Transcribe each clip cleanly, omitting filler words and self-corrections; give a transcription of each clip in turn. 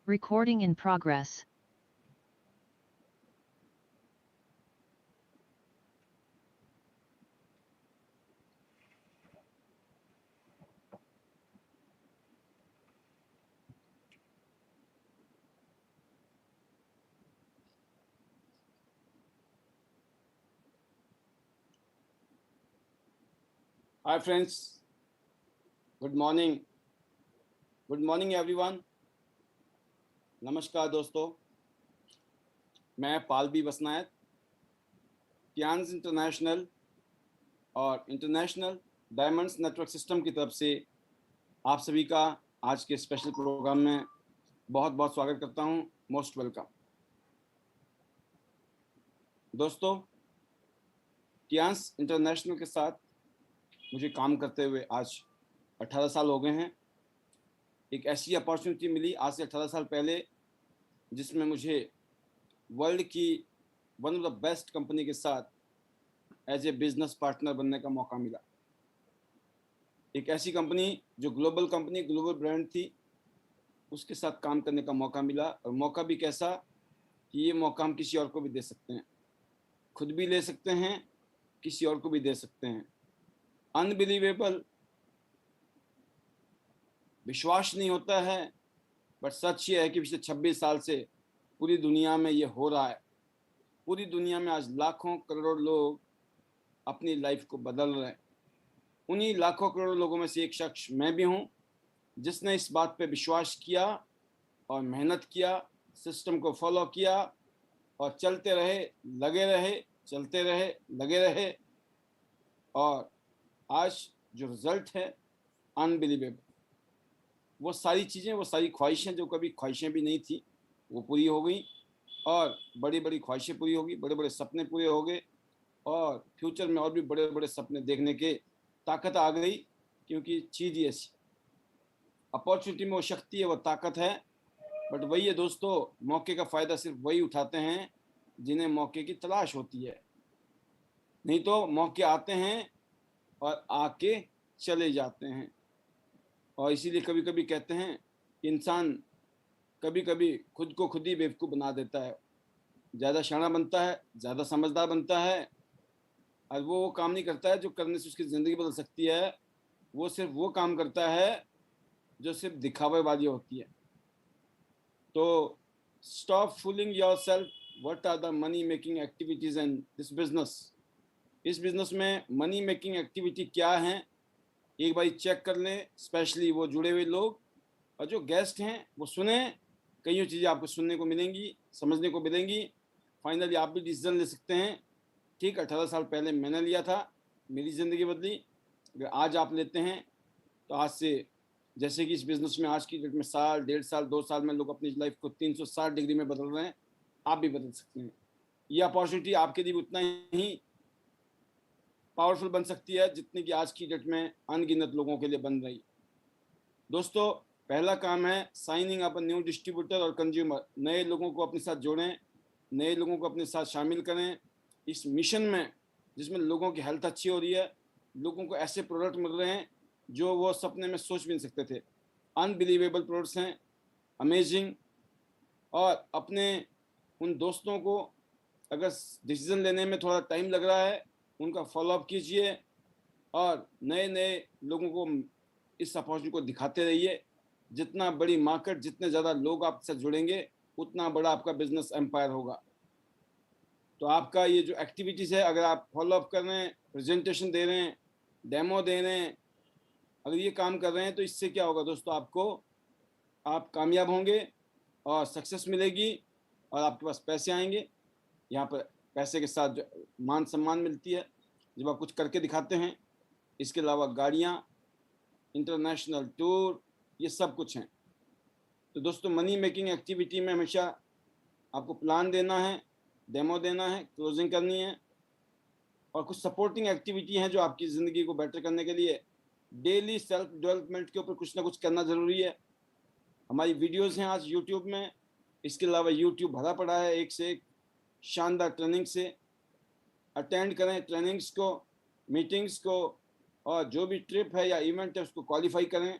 Recording in progress. Hi friends, good morning. Good morning everyone. नमस्कार दोस्तों, मैं पालबी बसनायत, टियान्स international और इंटरनेशनल डायमंड्स नेटवर्क सिस्टम की तरफ से आप सभी का आज के स्पेशल प्रोग्राम में बहुत बहुत स्वागत करता हूं। Most welcome. दोस्तों, टियान्स इंटरनेशनल के साथ मुझे काम करते हुए आज 18 साल हो गए हैं। एक ऐसी अपॉर्चुनिटी मिली आज से 18 साल पहले जिसमें मुझे वर्ल्ड की one of the best company के साथ एज ए बिजनेस पार्टनर बनने का मौका मिला। एक ऐसी कंपनी जो ग्लोबल कंपनी, ग्लोबल ब्रांड थी, उसके साथ काम करने का मौका मिला। और मौका भी कैसा कि ये मौका हम किसी और को भी दे सकते हैं, खुद भी ले सकते हैं, किसी और को भी दे सकते हैं। अनबिलीवेबल, विश्वास नहीं होता है, बट सच ये है कि पिछले 26 साल से पूरी दुनिया में ये हो रहा है। पूरी दुनिया में आज लाखों करोड़ लोग अपनी लाइफ को बदल रहे हैं। उन्हीं लाखों करोड़ लोगों में से एक शख्स मैं भी हूं, जिसने इस बात पे विश्वास किया और मेहनत किया, सिस्टम को फॉलो किया और चलते रहे, लगे रहे, चलते रहे, लगे रहे। और आज जो रिजल्ट है, अनबिलीवेबल। वो सारी चीज़ें, वो सारी ख्वाहिशें जो कभी ख्वाहिशें भी नहीं थी, वो पूरी हो गई। और बड़ी बड़ी ख्वाहिशें पूरी हो गई, बड़े बड़े सपने पूरे हो गए। और फ्यूचर में और भी बड़े बड़े सपने देखने के ताकत आ गई, क्योंकि चीज़ ही ऐसी, अपॉर्चुनिटी में वो शक्ति है, वो ताकत है। बट वही है दोस्तों, मौके का फ़ायदा सिर्फ वही उठाते हैं जिन्हें मौके की तलाश होती है। नहीं तो मौके आते हैं और आके चले जाते हैं। और इसीलिए कभी कभी कहते हैं कि इंसान कभी कभी खुद को खुद ही बेवकूफ़ बना देता है। ज़्यादा शाना बनता है, ज़्यादा समझदार बनता है, और वो काम नहीं करता है जो करने से उसकी ज़िंदगी बदल सकती है। वो सिर्फ वो काम करता है जो सिर्फ दिखावेबाजी होती है। तो stop fooling yourself. What are the money making activities in this business. इस बिजनेस में मनी मेकिंग एक्टिविटी क्या है, एक बार चेक कर लें, स्पेशली वो जुड़े हुए लोग और जो गेस्ट हैं वो सुने। कई चीज़ें आपको सुनने को मिलेंगी, समझने को मिलेंगी। फाइनली आप भी डिसीजन ले सकते हैं। ठीक 18 साल पहले मैंने लिया था, मेरी ज़िंदगी बदली। अगर आज आप लेते हैं तो आज से, जैसे कि इस बिज़नेस में आज की डेट में साल, 1.5 साल, 2 साल में लोग अपनी लाइफ को 360 डिग्री में बदल रहे हैं, आप भी बदल सकते हैं। ये अपॉर्चुनिटी आपके लिए भी उतना ही पावरफुल बन सकती है जितनी कि आज की डेट में अनगिनत लोगों के लिए बन रही। दोस्तों, पहला काम है साइनिंग अप न्यू डिस्ट्रीब्यूटर और कंज्यूमर। नए लोगों को अपने साथ जोड़ें, नए लोगों को अपने साथ शामिल करें इस मिशन में, जिसमें लोगों की हेल्थ अच्छी हो रही है, लोगों को ऐसे प्रोडक्ट मिल रहे हैं जो वो सपने में सोच भी नहीं सकते थे। अनबिलीवेबल प्रोडक्ट्स हैं, अमेजिंग। और अपने उन दोस्तों को, अगर डिसीजन लेने में थोड़ा टाइम लग रहा है, उनका फॉलोअप कीजिए और नए नए लोगों को इस अपॉर्चुनिटी को दिखाते रहिए। जितना बड़ी मार्केट, जितने ज़्यादा लोग आपसे जुड़ेंगे, उतना बड़ा आपका बिजनेस एम्पायर होगा। तो आपका ये जो एक्टिविटीज़ है, अगर आप फॉलोअप कर रहे हैं, प्रेजेंटेशन दे रहे हैं, डेमो दे रहे हैं, अगर ये काम कर रहे हैं, तो इससे क्या होगा दोस्तों, आप कामयाब होंगे और सक्सेस मिलेगी और आपके पास पैसे आएंगे। यहाँ पर पैसे के साथ जो मान सम्मान मिलती है जब आप कुछ करके दिखाते हैं। इसके अलावा गाड़ियाँ, इंटरनेशनल टूर, ये सब कुछ हैं। तो दोस्तों, मनी मेकिंग एक्टिविटी में हमेशा आपको प्लान देना है, डेमो देना है, क्लोजिंग करनी है, और कुछ सपोर्टिंग एक्टिविटी हैं जो आपकी ज़िंदगी को बेटर करने के लिए डेली सेल्फ डेवलपमेंट के ऊपर कुछ ना कुछ करना ज़रूरी है। हमारी वीडियोस हैं आज यूट्यूब में। इसके अलावा यूट्यूब भरा पड़ा है एक से एक शानदार ट्रेनिंग से। अटेंड करें ट्रेनिंग्स को, मीटिंग्स को, और जो भी ट्रिप है या इवेंट है उसको क्वालिफाई करें।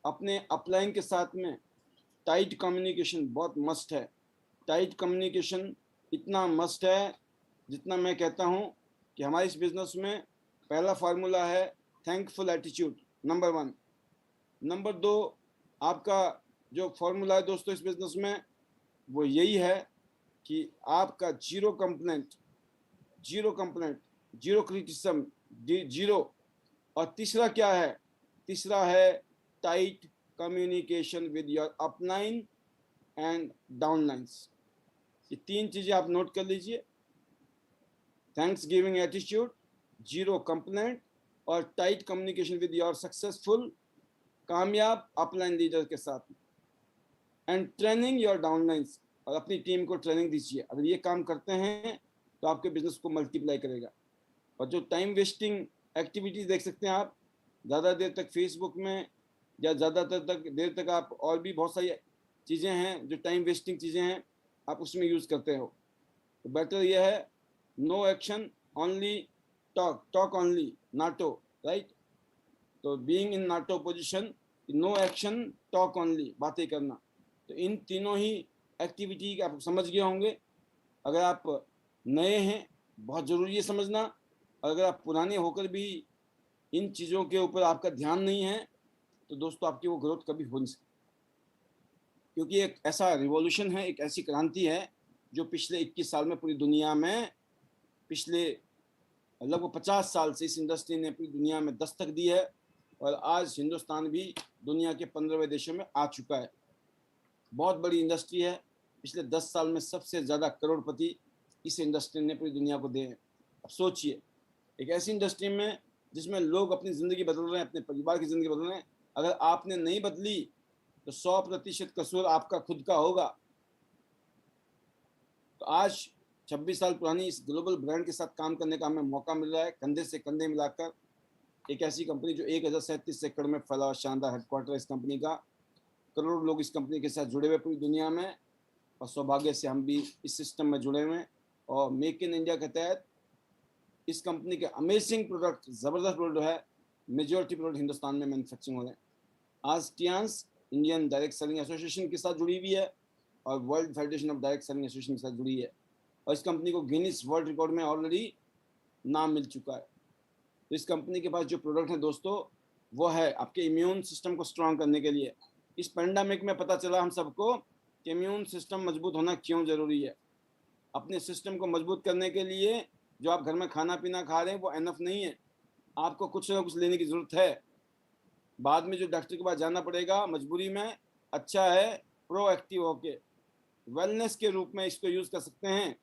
अपने अपलाइन के साथ में टाइट कम्युनिकेशन बहुत मस्ट है। टाइट कम्युनिकेशन इतना मस्ट है जितना मैं कहता हूँ कि हमारे इस बिजनेस में पहला फार्मूला है थैंकफुल एटीट्यूड, नंबर 1। नंबर 2, आपका जो फॉर्मूला है दोस्तों इस बिजनेस में वो यही है कि आपका zero complaint, zero complaint, zero criticism, zero. और तीसरा क्या है? तीसरा है tight communication with your upline and downlines. ये 3 चीजें आप नोट कर लीजिए, thanks giving attitude, zero complaint और tight communication with your successful कामयाब अपलाइन लीडर के साथ, एंड ट्रेनिंग योर डाउनलाइंस, और अपनी टीम को ट्रेनिंग दीजिए। अगर ये काम करते हैं तो आपके बिजनेस को मल्टीप्लाई करेगा। और जो टाइम वेस्टिंग एक्टिविटीज देख सकते हैं आप, ज़्यादा देर तक फेसबुक में या ज़्यादातर देर तक आप और भी बहुत सारी चीज़ें हैं जो टाइम वेस्टिंग चीज़ें हैं, आप उसमें यूज़ करते हो, तो बेटर यह है no action only talk, talk only NATO, right. तो being in NATO position, no action talk only, बातें करना। तो इन तीनों ही एक्टिविटी आप समझ गए होंगे। अगर आप नए हैं बहुत ज़रूरी है समझना, अगर आप पुराने होकर भी इन चीज़ों के ऊपर आपका ध्यान नहीं है तो दोस्तों आपकी वो ग्रोथ कभी हो नहीं सकती, क्योंकि एक ऐसा रिवॉल्यूशन है, एक ऐसी क्रांति है जो पिछले 21 साल में पूरी दुनिया में, पिछले लगभग 50 साल से इस इंडस्ट्री ने पूरी दुनिया में दस्तक दी है। और आज हिंदुस्तान भी दुनिया के 15वें देशों में आ चुका है। बहुत बड़ी इंडस्ट्री है। पिछले 10 साल में सबसे ज़्यादा करोड़पति इस इंडस्ट्री ने पूरी दुनिया को दिए हैं। अब सोचिए, एक ऐसी इंडस्ट्री में जिसमें लोग अपनी ज़िंदगी बदल रहे हैं, अपने परिवार की ज़िंदगी बदल रहे हैं, अगर आपने नहीं बदली तो 100% कसूर आपका खुद का होगा। तो आज 26 साल पुरानी इस ग्लोबल ब्रांड के साथ काम करने का हमें मौका मिल रहा है, कंधे से कंधे मिलाकर। एक ऐसी कंपनी जो 1037 एकड़ में फैला हुआ शानदार हेडक्वार्टर इस कंपनी का, करोड़ों लोग इस कंपनी के साथ जुड़े हुए पूरी दुनिया में, और सौभाग्य से हम भी इस सिस्टम में जुड़े हुए हैं। और मेक इन इंडिया के तहत इस कंपनी के अमेजिंग प्रोडक्ट, ज़बरदस्त प्रोडक्ट है, मेजॉरिटी प्रोडक्ट हिंदुस्तान में मैन्युफैक्चरिंग हो रहे हैं। आज Tiens Indian direct selling association के साथ जुड़ी हुई है और world federation of direct selling association के साथ जुड़ी है, और इस कंपनी को गिनीज वर्ल्ड रिकॉर्ड में ऑलरेडी नाम मिल चुका है। तो इस कंपनी के पास जो प्रोडक्ट है दोस्तों, वो है आपके इम्यून सिस्टम को स्ट्रांग करने के लिए। इस पेंडेमिक में पता चला हम सबको कि इम्यून सिस्टम मजबूत होना क्यों ज़रूरी है। अपने सिस्टम को मजबूत करने के लिए जो आप घर में खाना पीना खा रहे हैं वो एनफ नहीं है, आपको कुछ ना कुछ लेने की ज़रूरत है। बाद में जो डॉक्टर के पास जाना पड़ेगा मजबूरी में, अच्छा है प्रोएक्टिव होके वेलनेस के रूप में इसको यूज़ कर सकते हैं,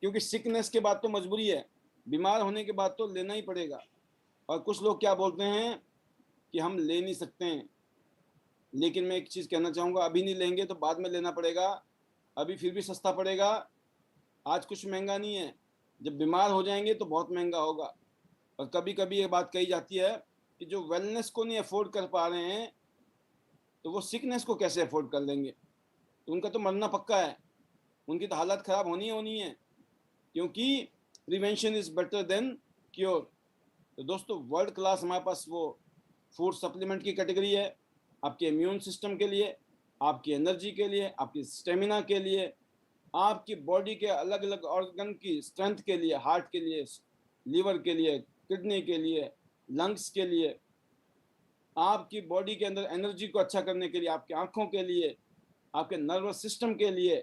क्योंकि सिकनेस के बाद तो मजबूरी है, बीमार होने के बाद तो लेना ही पड़ेगा। और कुछ लोग क्या बोलते हैं कि हम ले नहीं सकते हैं, लेकिन मैं एक चीज़ कहना चाहूँगा, अभी नहीं लेंगे तो बाद में लेना पड़ेगा, अभी फिर भी सस्ता पड़ेगा, आज कुछ महंगा नहीं है, जब बीमार हो जाएंगे तो बहुत महंगा होगा। और कभी कभी ये बात कही जाती है कि जो वेलनेस को नहीं अफोर्ड कर पा रहे हैं तो वो सिकनेस को कैसे अफोर्ड कर लेंगे, तो उनका तो मरना पक्का है, उनकी तो हालत ख़राब होनी है, क्योंकि prevention is better than cure. तो दोस्तों वर्ल्ड क्लास हमारे पास वो फूड सप्लीमेंट की कैटेगरी है, आपके इम्यून सिस्टम के लिए, आपकी एनर्जी के लिए, आपकी स्टेमिना के लिए, आपकी बॉडी के अलग अलग ऑर्गन की स्ट्रेंथ के लिए, हार्ट के लिए, लीवर के लिए, किडनी के लिए, लंग्स के लिए, आपकी बॉडी के अंदर एनर्जी को अच्छा करने के लिए, आपकी आंखों के लिए, आपके नर्वस सिस्टम के लिए,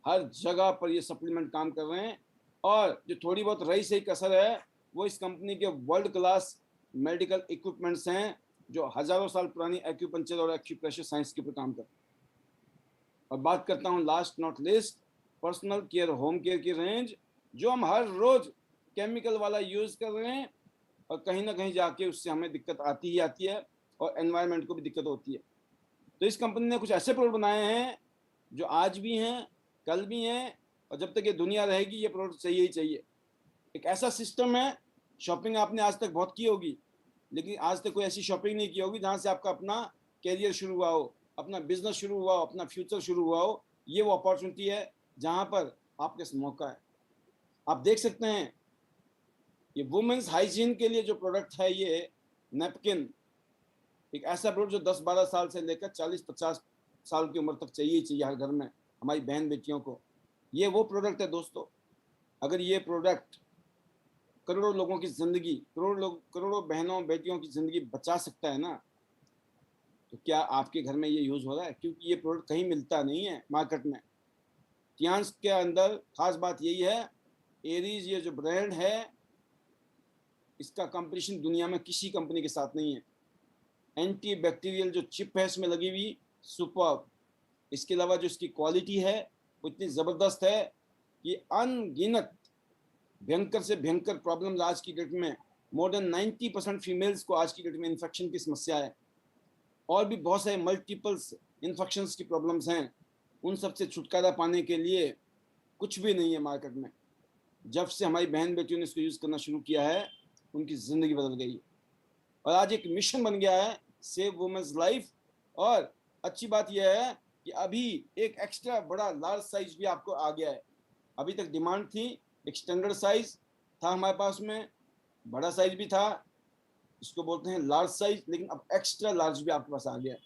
हर जगह पर ये सप्लीमेंट काम कर रहे हैं। और जो थोड़ी बहुत रही सही कसर है वो इस कंपनी के वर्ल्ड क्लास मेडिकल इक्विपमेंट्स हैं जो हज़ारों साल पुरानी एक्यूपंक्चर और एक्यूप्रेशर साइंस के ऊपर काम करते हैं। और बात करता हूँ last not list, personal care home care की रेंज, जो हम हर रोज़ केमिकल वाला यूज़ कर रहे हैं और कहीं ना कहीं जाके उससे हमें दिक्कत आती ही आती है और एनवायरनमेंट को भी दिक्कत होती है। तो इस कंपनी ने कुछ ऐसे प्रोडक्ट बनाए हैं जो आज भी हैं, कल भी हैं, और जब तक ये दुनिया रहेगी ये प्रोडक्ट चाहिए ही चाहिए। एक ऐसा सिस्टम है, शॉपिंग आपने आज तक बहुत की होगी, लेकिन आज तक कोई ऐसी शॉपिंग नहीं की होगी जहाँ से आपका अपना कैरियर शुरू हुआ हो, अपना बिजनेस शुरू हुआ हो, अपना फ्यूचर शुरू हुआ हो। ये वो अपॉर्चुनिटी है जहाँ पर आपके मौका है। आप देख सकते हैं ये वुमेन्स हाइजीन के लिए जो प्रोडक्ट है, ये नैपकिन, एक ऐसा प्रोडक्ट जो 10-12 साल से लेकर 40-50 साल की उम्र तक चाहिए ही चाहिए हर घर में हमारी बहन बेटियों को। ये वो प्रोडक्ट है दोस्तों, अगर ये प्रोडक्ट करोड़ों लोगों की ज़िंदगी, करोड़ों बहनों बेटियों की ज़िंदगी बचा सकता है ना, तो क्या आपके घर में ये यूज़ हो रहा है? क्योंकि ये प्रोडक्ट कहीं मिलता नहीं है मार्केट में। टियांस के अंदर खास बात यही है, एरीज ये जो ब्रांड है, इसका कंपटीशन दुनिया में किसी कंपनी के साथ नहीं है। एंटी बैक्टीरियल जो चिप है इसमें लगी हुई, सुपर्ब। इसके अलावा जो इसकी क्वालिटी है वो इतनी ज़बरदस्त है कि अनगिनत भयंकर से भयंकर प्रॉब्लम्स आज की डेट में, मोर देन 90% फीमेल्स को आज की डेट में इन्फेक्शन की समस्या है, और भी बहुत सारे मल्टीपल्स इन्फेक्शंस की प्रॉब्लम्स हैं। उन सब से छुटकारा पाने के लिए कुछ भी नहीं है मार्केट में। जब से हमारी बहन बेटियों ने इसको यूज़ करना शुरू किया है, उनकी ज़िंदगी बदल गई, और आज एक मिशन बन गया है सेव वुमेन्स लाइफ। और अच्छी बात यह है कि अभी एक एक्स्ट्रा बड़ा लार्ज साइज भी आपको आ गया है। अभी तक डिमांड थी, एक स्टैंडर्ड साइज था हमारे पास में, बड़ा साइज भी था, इसको बोलते हैं लार्ज साइज, लेकिन अब एक्स्ट्रा लार्ज भी आपके पास आ गया है।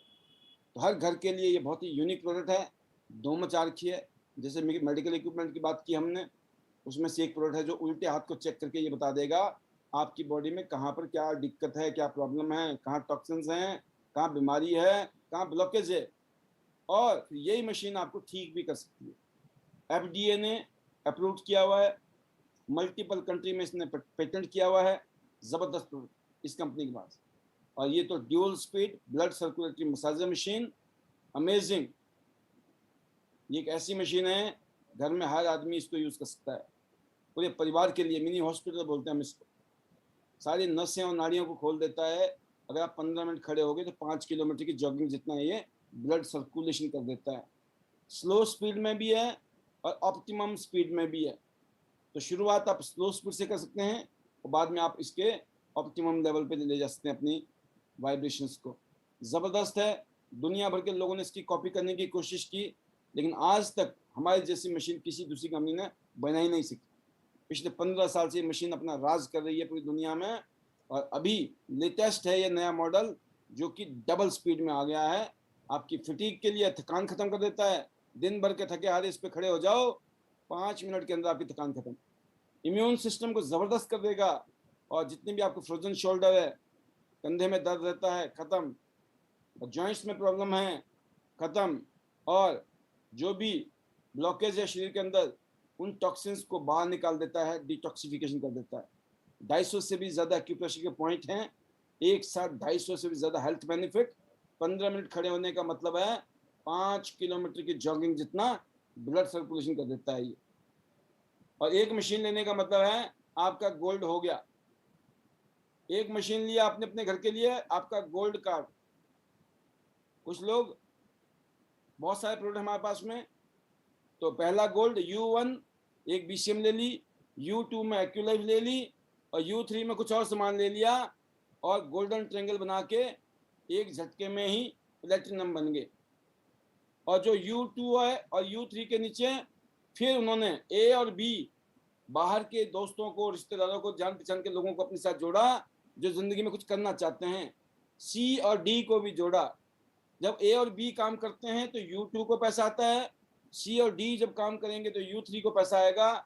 तो हर घर के लिए ये बहुत ही यूनिक प्रोडक्ट है। दो मचा रखी है, जैसे मेडिकल इक्विपमेंट की बात की हमने, उसमें से एक प्रोडक्ट है जो उल्टे हाथ को चेक करके ये बता देगा आपकी बॉडी में कहाँ पर क्या दिक्कत है, क्या प्रॉब्लम है, कहाँ टॉक्सिन्स हैं, कहाँ बीमारी है, कहाँ ब्लॉकेज है, और यही मशीन आपको ठीक भी कर सकती है। एफडीए ने अप्रूव किया हुआ है, मल्टीपल कंट्री में इसने पेटेंट किया हुआ है। ज़बरदस्त प्रोडक्ट इस कंपनी के पास। और ये तो dual speed blood circulatory massager machine, amazing. ये एक ऐसी मशीन है घर में हर आदमी इसको यूज़ कर सकता है, पूरे परिवार के लिए। मिनी हॉस्पिटल बोलते हैं हम इसको। सारी नसें और नाड़ियों को खोल देता है। अगर आप 15 मिनट खड़े हो गए तो 5 किलोमीटर की जॉगिंग जितना ये ब्लड सर्कुलेशन कर देता है। स्लो स्पीड में भी है और ऑप्टिमम स्पीड में भी है। तो शुरुआत आप स्लो स्पीड से कर सकते हैं और बाद में आप इसके ऑप्टिमम लेवल पे ले जा सकते हैं अपनी वाइब्रेशंस को। ज़बरदस्त है। दुनिया भर के लोगों ने इसकी कॉपी करने की कोशिश की, लेकिन आज तक हमारी जैसी मशीन किसी दूसरी कंपनी ने बना ही नहीं सकी। पिछले 15 साल से ये मशीन अपना राज कर रही है पूरी दुनिया में, और अभी लेटेस्ट है ये नया मॉडल जो कि डबल स्पीड में आ गया है। आपकी फिटीक के लिए थकान खत्म कर देता है। दिन भर के थके हारे इस पर खड़े हो जाओ, 5 मिनट के अंदर आपकी थकान खत्म। इम्यून सिस्टम को ज़बरदस्त कर देगा, और जितनी भी आपको फ्रोजन शोल्डर है, कंधे में दर्द रहता है, ख़त्म। और जॉइंट्स में प्रॉब्लम है, ख़त्म। और जो भी ब्लॉकेज है शरीर के अंदर, उन टॉक्सिन्स को बाहर निकाल देता है, डिटॉक्सिफिकेशन कर देता है। 250 से भी ज़्यादा एक्यूप्रेशर के पॉइंट हैं, एक साथ 250 से भी ज़्यादा हेल्थ बेनिफिट। 15 मिनट खड़े होने का मतलब है 5 किलोमीटर की जॉगिंग जितना ब्लड सर्कुलेशन कर देता है ये। और एक मशीन लेने का मतलब है आपका गोल्ड हो गया। एक मशीन लिया आपने अपने घर के लिए, आपका गोल्ड कार्ड। कुछ लोग, बहुत सारे प्रोडक्ट हमारे पास में, तो पहला गोल्ड U1 एक BCM ले ली, U2 में एक्यूलाइफ ले ली, और U3 में कुछ और सामान ले लिया, और गोल्डन ट्रायंगल बना के एक झटके में ही प्लेटिनम बन गए। और जो U2 है और U3 के नीचे फिर उन्होंने A और B, बाहर के दोस्तों को, रिश्तेदारों को, जान पहचान के लोगों को अपने साथ जोड़ा जो जिंदगी में कुछ करना चाहते हैं। C और D को भी जोड़ा। जब A और B काम करते हैं तो U2 को पैसा आता है, C और D जब काम करेंगे तो U3 को पैसा आएगा।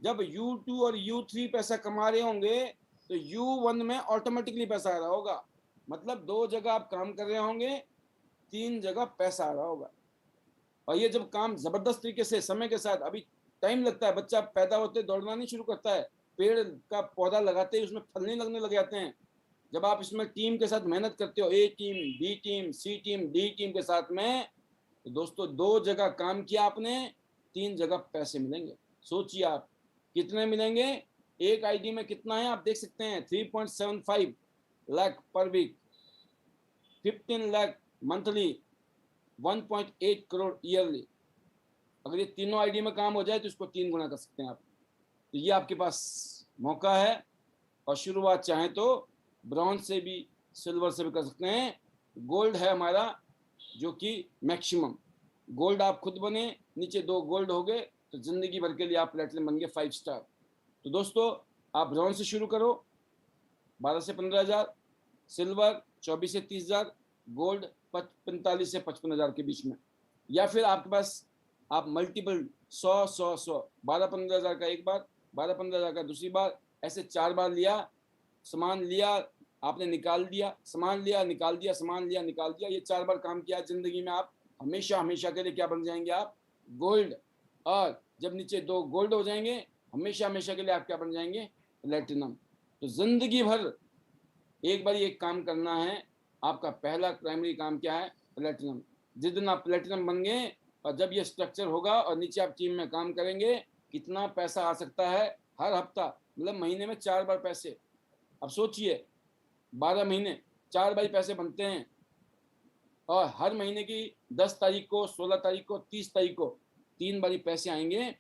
जब U2 और U3 पैसा कमा रहे होंगे तो U1 में ऑटोमेटिकली पैसा आ रहा होगा। मतलब 2 जगह आप काम कर रहे होंगे, 3 जगह पैसा आ रहा होगा। और ये जब काम जबरदस्त तरीके से समय के साथ, अभी टाइम लगता है, बच्चा पैदा होते दौड़ना नहीं शुरू करता है, पेड़ का पौधा लगाते ही उसमें फल नहीं लगने लग जाते हैं। जब आप इसमें टीम के साथ मेहनत करते हो, A team, B team, C team, D team के साथ में, तो दोस्तों 2 जगह काम किया आपने, 3 जगह पैसे मिलेंगे। सोचिए आप कितने मिलेंगे। एक आईडी में कितना है आप देख सकते हैं, 3.75 lakh per week, 15 lakh monthly, 1.8 crore yearly. अगर ये तीनों आईडी में काम हो जाए तो इसको 3 गुना कर सकते हैं आप। तो ये आपके पास मौका है, और शुरुआत चाहें तो ब्रॉन्ज से भी, सिल्वर से भी कर सकते हैं। गोल्ड है हमारा जो कि मैक्सिमम। गोल्ड आप खुद बने, नीचे 2 गोल्ड हो गए तो जिंदगी भर के लिए आप प्लेटिनम बन गए 5 स्टार। तो दोस्तों आप ब्रॉन्ज से शुरू करो, 12 से 15,000, सिल्वर 24 से 30,000, गोल्ड 45 से 55,000 के बीच में। या फिर आपके पास आप मल्टीपल 100 12-15 हज़ार का एक बार, 12-15 हज़ार का दूसरी बार, ऐसे 4 बार लिया, सामान लिया, आपने निकाल दिया, सामान लिया, निकाल दिया, सामान लिया, निकाल दिया, ये 4 बार काम किया जिंदगी में, आप हमेशा हमेशा के लिए क्या बन जाएंगे? आप गोल्ड। और जब नीचे 2 गोल्ड हो जाएंगे, हमेशा हमेशा के लिए आप क्या बन जाएंगे? प्लेटिनम। तो जिंदगी भर एक बार ये काम करना है। आपका पहला प्राइमरी काम क्या है? प्लेटिनम। जिस दिन आप प्लेटिनम बन गए और जब ये स्ट्रक्चर होगा और नीचे आप टीम में काम करेंगे, कितना पैसा आ सकता है हर हफ्ता, मतलब महीने में 4 बार पैसे। अब सोचिए 12 महीने 4 बार पैसे बनते हैं, और हर महीने की 10 तारीख को, 16 तारीख को, 30 तारीख को 3 बारी पैसे आएंगे।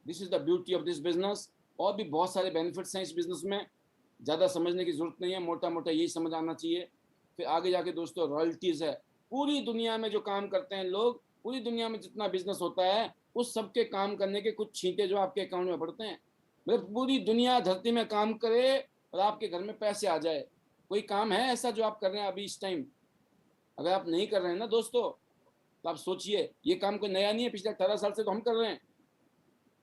This is the beauty of this business. और भी बहुत सारे बेनिफिट्स हैं इस बिजनेस में, ज़्यादा समझने की जरूरत नहीं है, मोटा मोटा यही समझ आना चाहिए। फिर आगे जाके दोस्तों रॉयल्टीज़ है। पूरी दुनिया में जो काम करते हैं लोग, पूरी दुनिया में जितना बिजनेस होता है, उस सबके काम करने के कुछ छींटे जो आपके अकाउंट में पड़ते हैं। मतलब पूरी दुनिया धरती में काम करे और आपके घर में पैसे आ जाए। कोई काम है ऐसा जो आप कर रहे हैं अभी इस टाइम? अगर आप नहीं कर रहे हैं ना दोस्तों, तो आप सोचिए, ये काम कोई नया नहीं है, पिछले 18 साल से तो हम कर रहे हैं,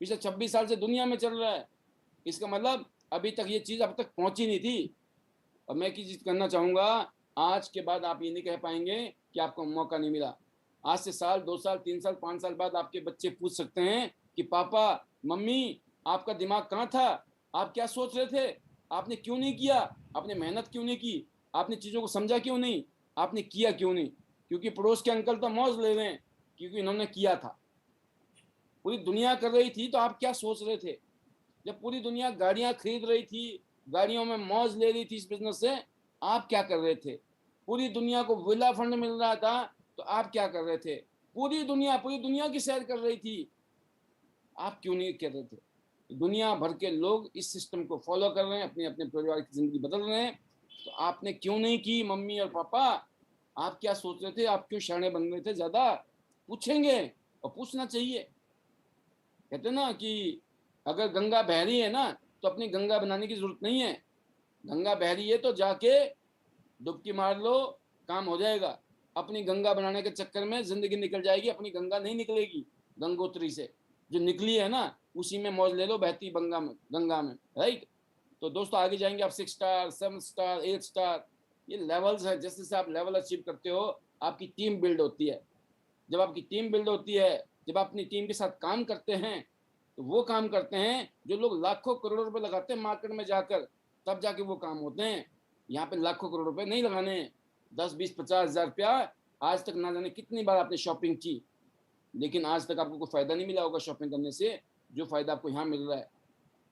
पिछले 26 साल से दुनिया में चल रहा है। इसका मतलब अभी तक ये चीज़ अब तक पहुंची नहीं थी। और मैं की चीज़ करना चाहूँगा, आज के बाद आप ये नहीं कह पाएंगे कि आपको मौका नहीं मिला। आज से साल, 2 साल, 3 साल, 5 साल बाद आपके बच्चे पूछ सकते हैं कि पापा, मम्मी, आपका दिमाग कहाँ था? आप क्या सोच रहे थे? आपने क्यों नहीं किया? आपने मेहनत क्यों नहीं की? आपने चीज़ों को समझा क्यों नहीं? आपने किया क्यों नहीं? क्योंकि पड़ोस के अंकल तो मौज ले रहे हैं, क्योंकि इन्होंने किया था। पूरी दुनिया कर रही थी तो आप क्या सोच रहे थे? जब पूरी दुनिया गाड़ियां खरीद रही थी, गाड़ियों में मौज ले रही थी इस बिजनेस से, आप क्या कर रहे थे? पूरी दुनिया को विला फंड मिल रहा था, तो आप क्या कर रहे थे? पूरी दुनिया की सैर कर रही थी, आप क्यों नहीं कर रहे थे? दुनिया भर के लोग इस सिस्टम को फॉलो कर रहे हैं, अपने अपने परिवार की जिंदगी बदल रहे हैं, तो आपने क्यों नहीं की? मम्मी और पापा, आप क्या सोच रहे थे? आप क्यों शाणे बन रहे थे? ज्यादा पूछेंगे, और पूछना चाहिए। कहते ना कि अगर गंगा बह रही है ना, तो अपनी गंगा बनाने की जरूरत नहीं है। गंगा बह रही है तो जाके डुबकी मार लो, काम हो जाएगा। अपनी गंगा बनाने के चक्कर में जिंदगी निकल जाएगी, अपनी गंगा नहीं निकलेगी। गंगोत्री से जो निकली है ना, उसी में मौज ले लो बहती गंगा में, राइट? तो दोस्तों आगे जाएंगे आप 6 स्टार, 7 स्टार, 8 स्टार, ये लेवल्स है। जैसे जैसे आप लेवल अचीव करते हो, आपकी टीम बिल्ड होती है। जब आपकी टीम बिल्ड होती है, जब आप अपनी टीम के साथ काम करते हैं, तो वो काम करते हैं जो लोग लाखों करोड़ों रुपए लगाते हैं मार्केट में जाकर, तब जाके वो काम होते हैं। यहाँ पे लाखों करोड़ रुपए नहीं लगाने हैं, 10, 20, 50 हज़ार रुपया। आज तक ना जाने कितनी बार आपने शॉपिंग की, लेकिन आज तक आपको कोई फायदा नहीं मिला होगा शॉपिंग करने से, जो फायदा आपको यहाँ मिल रहा है।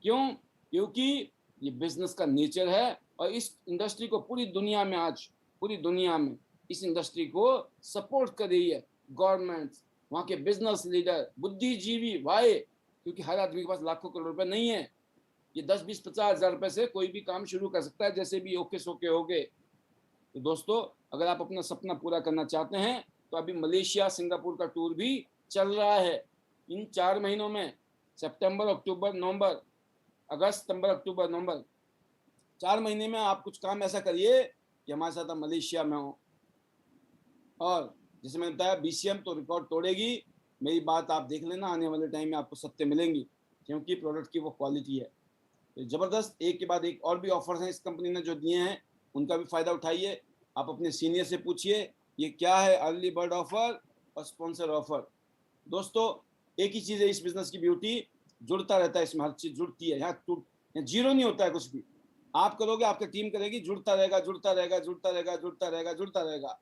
क्यों? क्योंकि ये बिजनेस का नेचर है। और इस इंडस्ट्री को पूरी दुनिया में आज, पूरी दुनिया में इस इंडस्ट्री को सपोर्ट कर रही है गवर्नमेंट, वहाँ के बिजनेस लीडर, बुद्धिजीवी। वाई? क्योंकि हर आदमी के पास लाखों करोड़ रुपए नहीं है। ये 10, 20, 50 हज़ार रुपए से कोई भी काम शुरू कर सकता है, जैसे भी ओके सोके हो गए। तो दोस्तों, अगर आप अपना सपना पूरा करना चाहते हैं, तो अभी मलेशिया, सिंगापुर का टूर भी चल रहा है इन 4 महीनों में। सितंबर, अक्टूबर, नवंबर, अगस्त, सितंबर, अक्टूबर, नवंबर, 4 महीने में आप कुछ काम ऐसा करिए कि हमारे साथ आप मलेशिया में हो। और जैसे मैंने बताया, बीसीएम तो रिकॉर्ड तोड़ेगी। मेरी बात आप देख लेना, आने वाले टाइम में आपको सत्य मिलेंगी, क्योंकि प्रोडक्ट की वो क्वालिटी है। तो ज़बरदस्त, एक के बाद एक और भी ऑफर्स हैं इस कंपनी ने जो दिए हैं, उनका भी फ़ायदा उठाइए। आप अपने सीनियर से पूछिए ये क्या है, अर्ली बर्ड ऑफर और स्पॉन्सर ऑफर। दोस्तों, एक ही चीज़ है इस बिजनेस की ब्यूटी, जुड़ता रहता है इसमें, हर चीज़ जुड़ती है। यहाँ जीरो नहीं होता है कुछ भी। आप करोगे, आपकी टीम करेगी, जुड़ता रहेगा, जुड़ता रहेगा, जुड़ता रहेगा, जुड़ता रहेगा, जुड़ता रहेगा।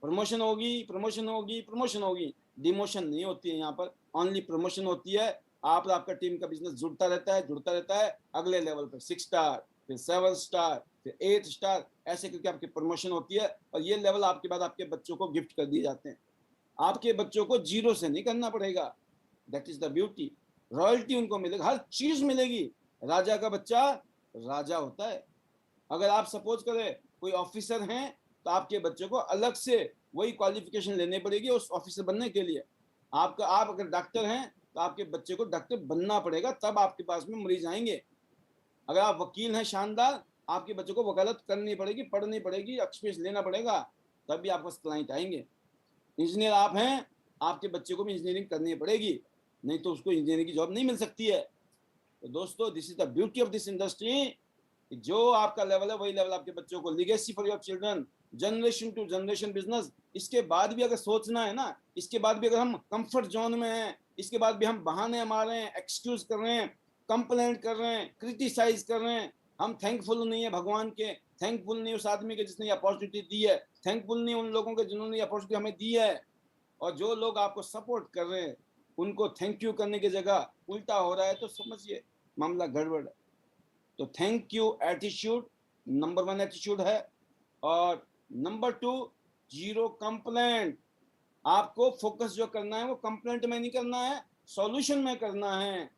प्रमोशन होगी, प्रमोशन होगी, प्रमोशन होगी, डिमोशन नहीं होती है यहाँ पर, ओनली प्रमोशन होती है। आप और आपका टीम का बिजनेस जुड़ता रहता है, जुड़ता रहता है। अगले लेवल पर 6 स्टार, फिर 7 स्टार, फिर 8 स्टार, ऐसे करके आपकी प्रमोशन होती है। और ये लेवल आपके बाद आपके बच्चों को गिफ्ट कर दिए जाते हैं। आपके बच्चों को जीरो से नहीं करना पड़ेगा। That is the beauty. Royalty उनको मिलेगी, हर चीज मिलेगी। राजा का बच्चा राजा होता है। अगर आप सपोज करें कोई ऑफिसर हैं, तो आपके बच्चे को अलग से वही क्वालिफिकेशन लेनी पड़ेगी उस ऑफिसर बनने के लिए। आप अगर डॉक्टर हैं, तो आपके बच्चे को डॉक्टर बनना पड़ेगा, तब आपके पास में मरीज आएंगे। अगर आप वकील हैं शानदार, आपके बच्चे को वकालत करनी पड़ेगी, पढ़नी पड़ेगी, एक्सपीरियंस लेना पड़ेगा, तब भी आपके पास क्लाइंट आएंगे। इंजीनियर आप हैं, आपके बच्चे को भी इंजीनियरिंग करनी पड़ेगी, नहीं तो उसको इंजीनियरिंग की जॉब नहीं मिल सकती है। तो दोस्तों, this is the beauty of this industry, जो आपका लेवल है वही लेवल आपके बच्चों को। Legacy for your children, generation to generation business. इसके बाद भी अगर सोचना है ना, इसके बाद भी अगर हम कंफर्ट जोन में हैं, इसके बाद भी हम बहाने मार रहे हैं, एक्सक्यूज कर रहे हैं, कंप्लेंट कर रहे हैं, क्रिटिसाइज कर रहे हैं, हम थैंकफुल नहीं है भगवान के, थैंकफुल नहीं उस आदमी के जिसने अपॉर्चुनिटी दी है, थैंकफुल नहीं उन लोगों के जिन्होंने अपॉर्चुनिटी हमें दी है, और जो लोग आपको सपोर्ट कर रहे हैं उनको थैंक यू करने की जगह उल्टा हो रहा है, तो समझिए मामला गड़बड़ है। तो thank you attitude number 1 attitude है। और नंबर 2, जीरो कंप्लेंट। आपको फोकस जो करना है वो कंप्लेंट में नहीं करना है, सॉल्यूशन में करना है।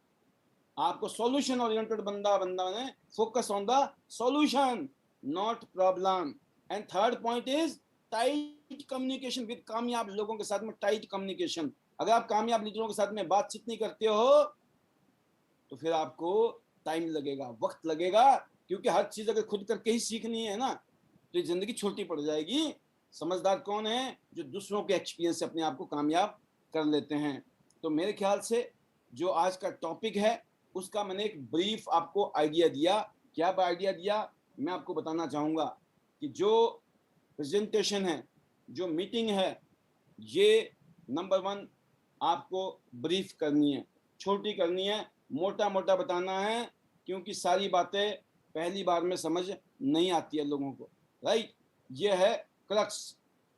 आपको सॉल्यूशन ओरिएंटेड बंदा ने focus on the solution, not problem. And third point is tight communication with कामयाब लोगों के साथ में, टाइट कम्युनिकेशन। अगर आप कामयाब लीडरों के साथ में बातचीत नहीं करते हो तो फिर आपको टाइम लगेगा, वक्त लगेगा, क्योंकि हर चीज अगर खुद करके ही सीखनी है ना तो ये जिंदगी छोटी पड़ जाएगी। समझदार कौन है? जो दूसरों के एक्सपीरियंस से अपने आप को कामयाब कर लेते हैं। तो मेरे ख्याल से जो आज का टॉपिक है उसका मैंने एक ब्रीफ आपको आइडिया दिया। क्या आइडिया दिया मैं आपको बताना चाहूँगा कि जो प्रेजेंटेशन है, जो मीटिंग है, ये नंबर 1 आपको ब्रीफ करनी है, छोटी करनी है, मोटा मोटा बताना है, क्योंकि सारी बातें पहली बार में समझ नहीं आती है लोगों को, राइट। ये है क्रक्स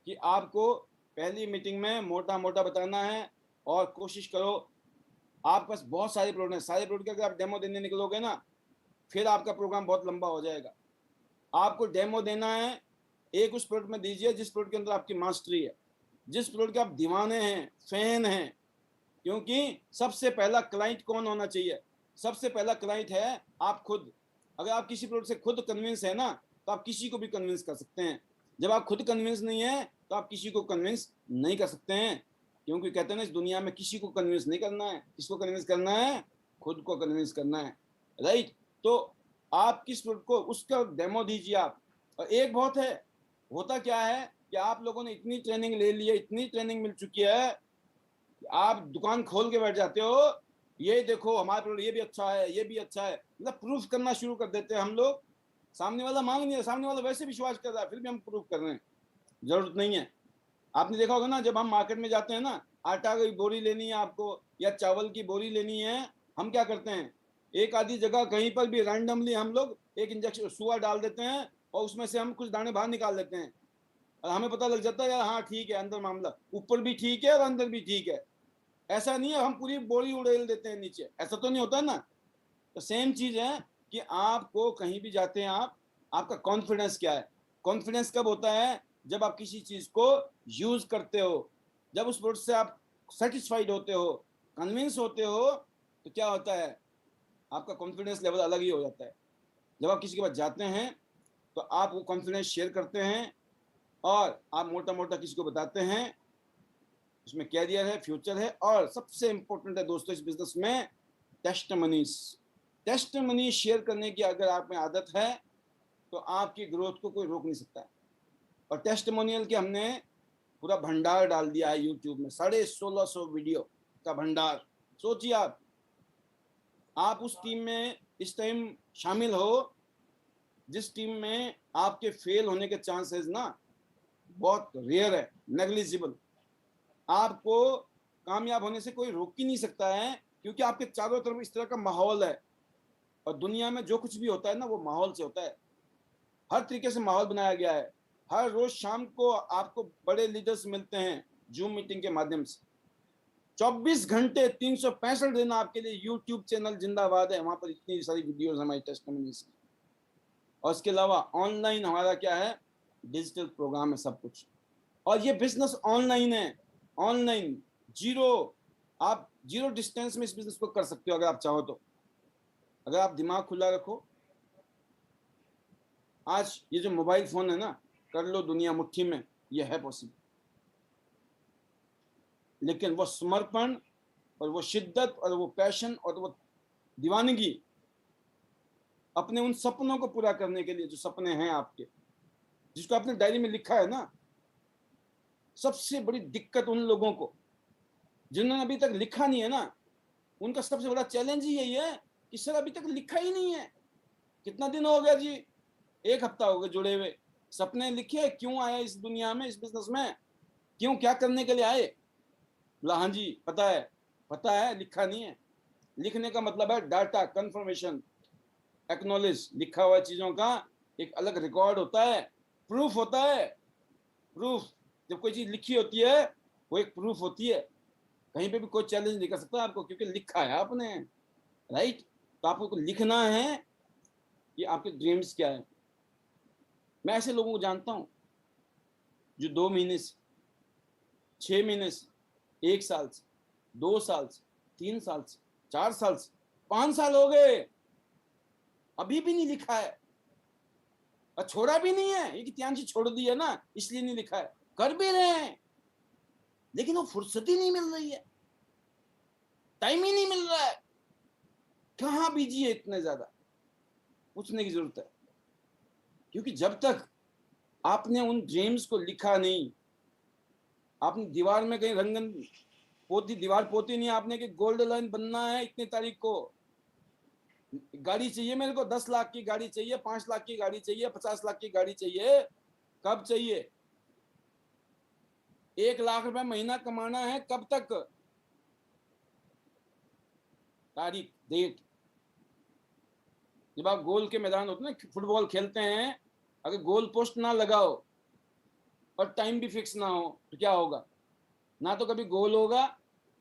कि आपको पहली मीटिंग में मोटा मोटा बताना है। और कोशिश करो, आप पास बहुत सारे प्रोडक्ट हैं, सारे प्रोडक्ट के अगर आप डेमो देने निकलोगे ना फिर आपका प्रोग्राम बहुत लंबा हो जाएगा। आपको डेमो देना है, एक उस प्रोडक्ट में दीजिए जिस प्रोडक्ट के अंदर आपकी मास्टरी है, जिस प्रोडक्ट के आप दीवाने हैं, फैन हैं। क्योंकि सबसे पहला क्लाइंट कौन होना चाहिए? सबसे पहला क्लाइंट है आप खुद। अगर आप किसी प्रोडक्ट से खुद कन्विंस है ना तो आप किसी को भी कन्विंस कर सकते हैं। जब आप खुद कन्विंस नहीं है तो आप किसी को कन्विंस नहीं कर सकते हैं, क्योंकि कहते हैं ना इस दुनिया में किसी को कन्विंस नहीं करना है। किसको कन्विंस करना है? खुद को कन्विंस करना है, राइट। तो आप किस प्रोडक्ट को, उसका डेमो दीजिए आप। और एक बहुत है, होता क्या है कि आप लोगों ने इतनी ट्रेनिंग ले ली है, इतनी ट्रेनिंग मिल चुकी है, आप दुकान खोल के बैठ जाते हो, ये देखो हमारे प्रोडक्ट ये भी अच्छा है, ये भी अच्छा है, मतलब प्रूफ करना शुरू कर देते हैं हम लोग। सामने वाला मांग नहीं है, सामने वाला वैसे विश्वास कर रहा है, फिर भी हम प्रूफ कर रहे हैं। जरूरत नहीं है। आपने देखा होगा ना, जब हम मार्केट में जाते हैं ना, आटा की बोरी लेनी है आपको या चावल की बोरी लेनी है, हम क्या करते हैं, एक आधी जगह कहीं पर भी रैंडमली हम लोग एक इंजेक्शन सुआ डाल देते हैं और उसमें से हम कुछ दाने बाहर निकाल लेते हैं, और हमें पता लग जाता है यार हाँ ठीक है, अंदर मामला ऊपर भी ठीक है और अंदर भी ठीक है। ऐसा नहीं है हम पूरी बोरी उड़ेल देते हैं नीचे, ऐसा तो नहीं होता ना। तो सेम चीज है कि आपको कहीं भी जाते हैं आप, आपका कॉन्फिडेंस क्या है? कॉन्फिडेंस कब होता है? जब आप किसी चीज को यूज करते हो, जब उस प्रोडक्ट से आप सेटिस्फाइड होते हो, कन्विंस होते हो, तो क्या होता है, आपका कॉन्फिडेंस लेवल अलग ही हो जाता है। जब आप किसी के पास जाते हैं तो आप वो कॉन्फिडेंस शेयर करते हैं और आप मोटा मोटा किसी को बताते हैं, उसमें कैरियर है, फ्यूचर है, और सबसे इंपॉर्टेंट है दोस्तों इस बिजनेस में टेस्टिमनीज। टेस्टिमनी शेयर करने की अगर आप में आदत है तो आपकी ग्रोथ को कोई रोक नहीं सकता है। और टेस्टिमोनियल के हमने पूरा भंडार डाल दिया है यूट्यूब में, 1650 वीडियो का भंडार। सोचिए आप उस टीम में इस टाइम शामिल हो जिस टीम में आपके फेल होने के चांसेस ना बहुत रेयर है, नेग्लिजिबल। आपको कामयाब होने से कोई रोक ही नहीं सकता है, क्योंकि आपके चारों तरफ इस तरह का माहौल है। और दुनिया में जो कुछ भी होता है ना वो माहौल से होता है। हर तरीके से माहौल बनाया गया है। हर रोज शाम को आपको बड़े लीडर्स मिलते हैं जूम मीटिंग के माध्यम से। 24 घंटे 365 दिन आपके लिए यूट्यूब चैनल जिंदाबाद है, वहां पर इतनी सारी वीडियोस हमारी टेस्टिमनीज की। और इसके अलावा ऑनलाइन हमारा क्या है, डिजिटल प्रोग्राम है सब कुछ। और ये बिजनेस ऑनलाइन है, ऑनलाइन जीरो, आप जीरो डिस्टेंस में इस बिजनेस को कर सकते हो अगर आप चाहो तो, अगर आप दिमाग खुला रखो। आज ये जो मोबाइल फोन है ना, कर लो दुनिया मुट्ठी में, ये है पॉसिबल। लेकिन वो समर्पण और वो शिद्दत और वो पैशन और वो दीवानगी अपने उन सपनों को पूरा करने के लिए, जो सपने हैं आपके, जिसको आपने डायरी में लिखा है ना, सबसे बड़ी दिक्कत उन लोगों को जिन्होंने अभी तक लिखा नहीं है ना, उनका सबसे बड़ा चैलेंज ही यही है कि सर अभी तक लिखा ही नहीं है। कितना दिन हो गया जी? 1 हफ्ता हो गया जुड़े हुए। सपने लिखे, क्यों आए इस दुनिया में, इस बिजनेस में, क्यों, क्या करने के लिए आए? बोला हाँ जी पता है, पता है, लिखा नहीं है। लिखने का मतलब है डाटा, कंफर्मेशन, एक्नॉलेज। लिखा हुआ चीजों का एक अलग रिकॉर्ड होता है, प्रूफ होता है। प्रूफ, जब कोई चीज लिखी होती है वो एक प्रूफ होती है। कहीं पे भी कोई चैलेंज नहीं कर सकता आपको, क्योंकि लिखा है आपने, राइट? तो आपको लिखना है कि आपके ड्रीम्स क्या है। मैं ऐसे लोगों को जानता हूं जो 2 महीने से, 6 महीने से, 1 साल से, 2 साल से, 3 साल से, 4 साल से, 5 साल हो गए, अभी भी नहीं लिखा है। और छोड़ा भी नहीं है, ये त्यांशी छोड़ दी है ना, इसलिए नहीं लिखा है। कर भी रहे हैं लेकिन वो फुर्सत ही नहीं मिल रही है, टाइम ही नहीं मिल रहा है। कहाँ बिजी है इतने ज्यादा, पूछने की जरूरत है। क्योंकि जब तक आपने उन ड्रीम्स को लिखा नहीं, आपने दीवार में कहीं रंगन पोती, दीवार पोती नहीं आपने कि गोल्ड लाइन बनना है इतनी तारीख को, गाड़ी चाहिए मेरे को, 10 लाख की गाड़ी चाहिए, 5 लाख की गाड़ी चाहिए, 50 लाख की गाड़ी चाहिए, कब चाहिए? 1 लाख रुपए महीना कमाना है, कब तक? तारीख, डेट। जब आप गोल के मैदान होते हैं, फुटबॉल खेलते हैं, अगर गोल पोस्ट ना लगाओ और टाइम भी फिक्स ना हो तो क्या होगा? ना तो कभी गोल होगा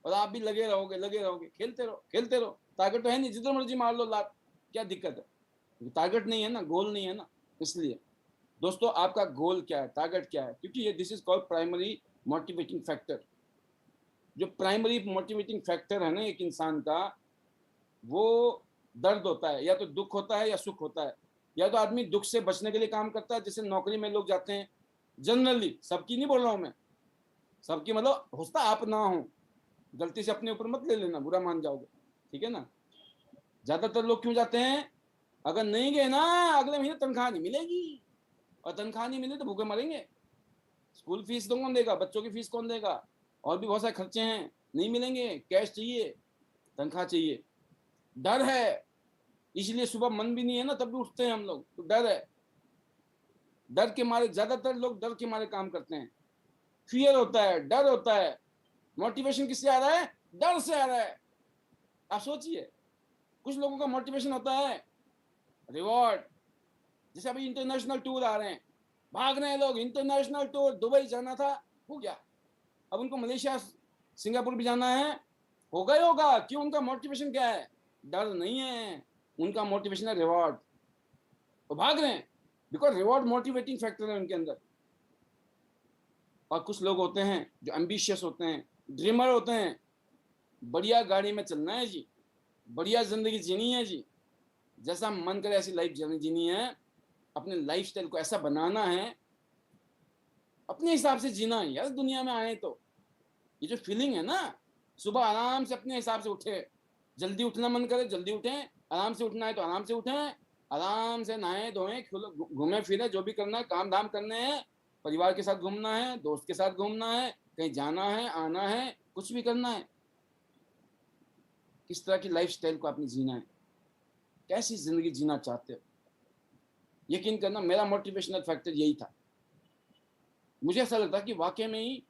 और आप भी लगे रहोगे, लगे रहोगे, खेलते रहो, खेलते रहो। टारगेट तो है नहीं, जितना मर्जी मार लो लात, क्या दिक्कत है? टारगेट नहीं है ना, गोल नहीं है ना। इसलिए दोस्तों, आपका गोल क्या है, टारगेट क्या है? क्योंकि ये this is called primary motivating factor. जो प्राइमरी मोटिवेटिंग फैक्टर है ना एक इंसान का, वो दर्द होता है, या तो दुख होता है या सुख होता है। या तो आदमी दुख से बचने के लिए काम करता है, जैसे नौकरी में लोग जाते हैं, जनरली, सबकी नहीं बोल रहा हूं मैं, सबकी मतलब होता आप ना हो, गलती से अपने ऊपर मत ले लेना, बुरा मान जाओगे, ठीक है ना? ज्यादातर लोग क्यों जाते हैं? अगर नहीं गए ना, अगले महीने तनख्वाह नहीं मिलेगी, और तनख्वाह नहीं मिले तो भूखे मरेंगे। स्कूल फीस तो कौन देगा, बच्चों की फीस कौन देगा, और भी बहुत सारे खर्चे हैं, नहीं मिलेंगे, कैश चाहिए, तनख्वाह चाहिए। डर है, इसलिए सुबह मन भी नहीं है ना तब भी उठते हैं हम लोग, तो डर है। डर के मारे, ज्यादातर लोग डर के मारे काम करते हैं। फियर होता है, डर होता है। मोटिवेशन किससे आ रहा है? डर से आ रहा है। आप सोचिए, कुछ लोगों का मोटिवेशन होता है रिवॉर्ड। जैसे अभी इंटरनेशनल टूर आ रहे हैं, भाग रहे हैं लोग, इंटरनेशनल टूर, दुबई जाना था, हो गया। अब उनको मलेशिया, सिंगापुर भी जाना है, हो गया होगा। क्यों? उनका मोटिवेशन क्या है? डर नहीं है, उनका मोटिवेशन है रिवॉर्ड। वो भाग रहे हैं बिकॉज रिवॉर्ड मोटिवेटिंग फैक्टर है उनके अंदर। और कुछ लोग होते हैं जो एम्बिशियस होते हैं, ड्रीमर होते हैं, बढ़िया गाड़ी में चलना है जी, बढ़िया जिंदगी जीनी है जी, जैसा मन करे ऐसी लाइफ जीनी है, अपने लाइफस्टाइल को ऐसा बनाना है, अपने हिसाब से जीना है यार। दुनिया में आए तो ये जो फीलिंग है ना, सुबह आराम से अपने हिसाब से उठे, जल्दी उठना मन करे जल्दी उठें, आराम से उठना है तो आराम से उठें, आराम से नहाए धोएं, घूमे फिरे, जो भी करना है, काम धाम करने हैं, परिवार के साथ घूमना है, दोस्त के साथ घूमना है, कहीं जाना है, आना है, कुछ भी करना है। किस तरह की लाइफस्टाइल को आपने जीना है, कैसी जिंदगी जीना चाहते हो? यकीन करना, मेरा मोटिवेशनल फैक्टर यही था। मुझे ऐसा लगता कि वाकई में ही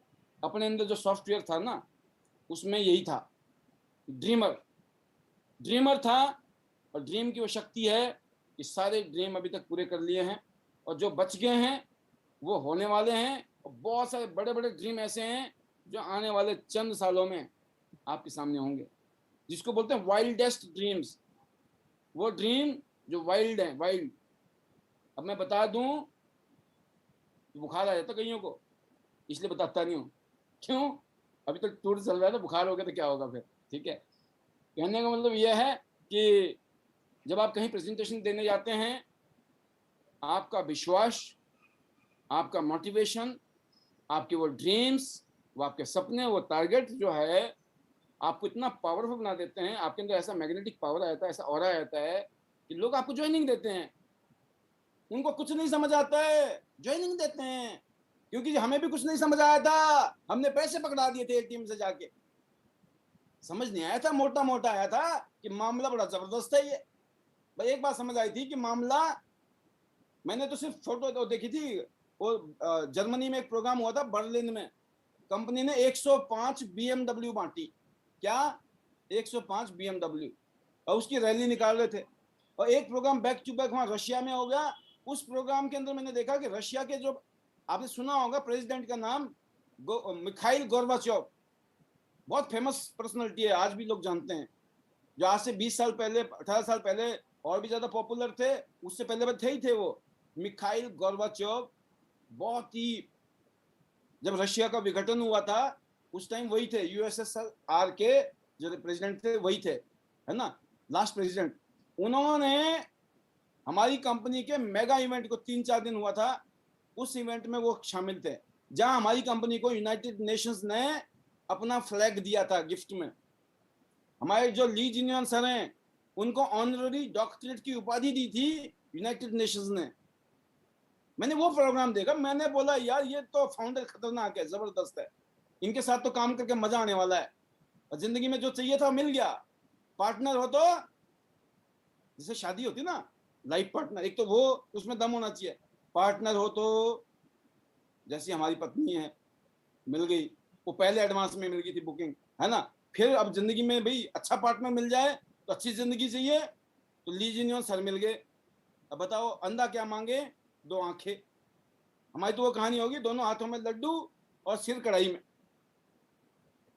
अपने अंदर जो सॉफ्टवेयर था ना, उसमें यही था, ड्रीमर। ड्रीमर था, और ड्रीम की वो शक्ति है कि सारे ड्रीम अभी तक पूरे कर लिए हैं, और जो बच गए हैं वो होने वाले हैं। और बहुत सारे बड़े बड़े ड्रीम ऐसे हैं जो आने वाले चंद सालों में आपके सामने होंगे, जिसको बोलते हैं वाइल्डेस्ट ड्रीम्स। वो ड्रीम जो वाइल्ड है, वाइल्ड। अब मैं बता दूं तो बुखार आ जाता कईयों को, इसलिए बताता नहीं हूँ। क्यों? अभी तक टूर चल रहा है तो बुखार हो गया तो क्या होगा फिर, ठीक है? कहने का मतलब यह है कि जब आप कहीं प्रेजेंटेशन देने जाते हैं, आपका विश्वास, आपका मोटिवेशन, आपके वो ड्रीम्स, वो आपके सपने, वो टारगेट जो है, आपको इतना पावरफुल बना देते हैं। आपके अंदर ऐसा मैग्नेटिक पावर आता है, ऐसा ऑरा आता है कि लोग आपको ज्वाइनिंग देते हैं। उनको कुछ नहीं समझ आता है, ज्वाइनिंग देते हैं। क्योंकि हमें भी कुछ नहीं समझ आया था, हमने पैसे पकड़ा दिए थे एटीएम से जाके, समझ नहीं आया था, मोटा मोटा आया था कि मामला बड़ा जबरदस्त है ये। भाई एक बात समझ आई थी कि मामला, मैंने तो सिर्फ फोटो तो देखी थी, वो जर्मनी में एक प्रोग्राम हुआ था बर्लिन में, कंपनी ने 105 बीएमडब्ल्यू बांटी, क्या 105 बीएमडब्ल्यू, और उसकी रैली निकाल रहे थे। और एक प्रोग्राम बैक टू बैक वहां रशिया में हो गया। उस प्रोग्राम के अंदर मैंने देखा कि रशिया के जो, आपने सुना होगा प्रेसिडेंट का नाम मिखाइल गोर्बाचोव, बहुत फेमस पर्सनालिटी है, आज भी लोग जानते हैं, जो आज से 20 साल पहले 18 साल पहले और भी ज्यादा पॉपुलर थे, उससे पहले थे ही थे वो, मिखाइल गोर्बाचोव। बहुत ही, जब रशिया का विघटन हुआ था उस टाइम वही थे, यूएसएसआर के जो प्रेसिडेंट थे वही थे, है ना, लास्ट प्रेसिडेंट। उन्होंने हमारी कंपनी के मेगा इवेंट को, 3-4 दिन हुआ था, उस इवेंट में वो शामिल थे, जहां हमारी कंपनी को यूनाइटेड नेशंस ने अपना फ्लैग दिया था गिफ्ट में। हमारे जो ली जिनियन सर हैं उनको ऑनररी डॉक्टरेट की उपाधि दी थी यूनाइटेड नेशंस ने। मैंने वो प्रोग्राम देखा, मैंने बोला यार ये तो फाउंडर खतरनाक है, जबरदस्त है, इनके साथ तो काम करके मजा आने वाला है। और जिंदगी में जो चाहिए था मिल गया। पार्टनर हो तो, जैसे शादी होती ना, लाइफ पार्टनर, एक तो वो उसमें दम होना चाहिए। पार्टनर हो तो, जैसी हमारी पत्नी है, मिल गई, वो पहले एडवांस में मिल गई थी बुकिंग, है ना। फिर अब जिंदगी में भाई अच्छा पार्टनर मिल जाए तो अच्छी जिंदगी चाहिए, तो लीजिए सर मिल गए। अब बताओ अंधा क्या मांगे, 2 आंखें। हमारी तो वो कहानी होगी, दोनों हाथों में लड्डू और सिर कढ़ाई में,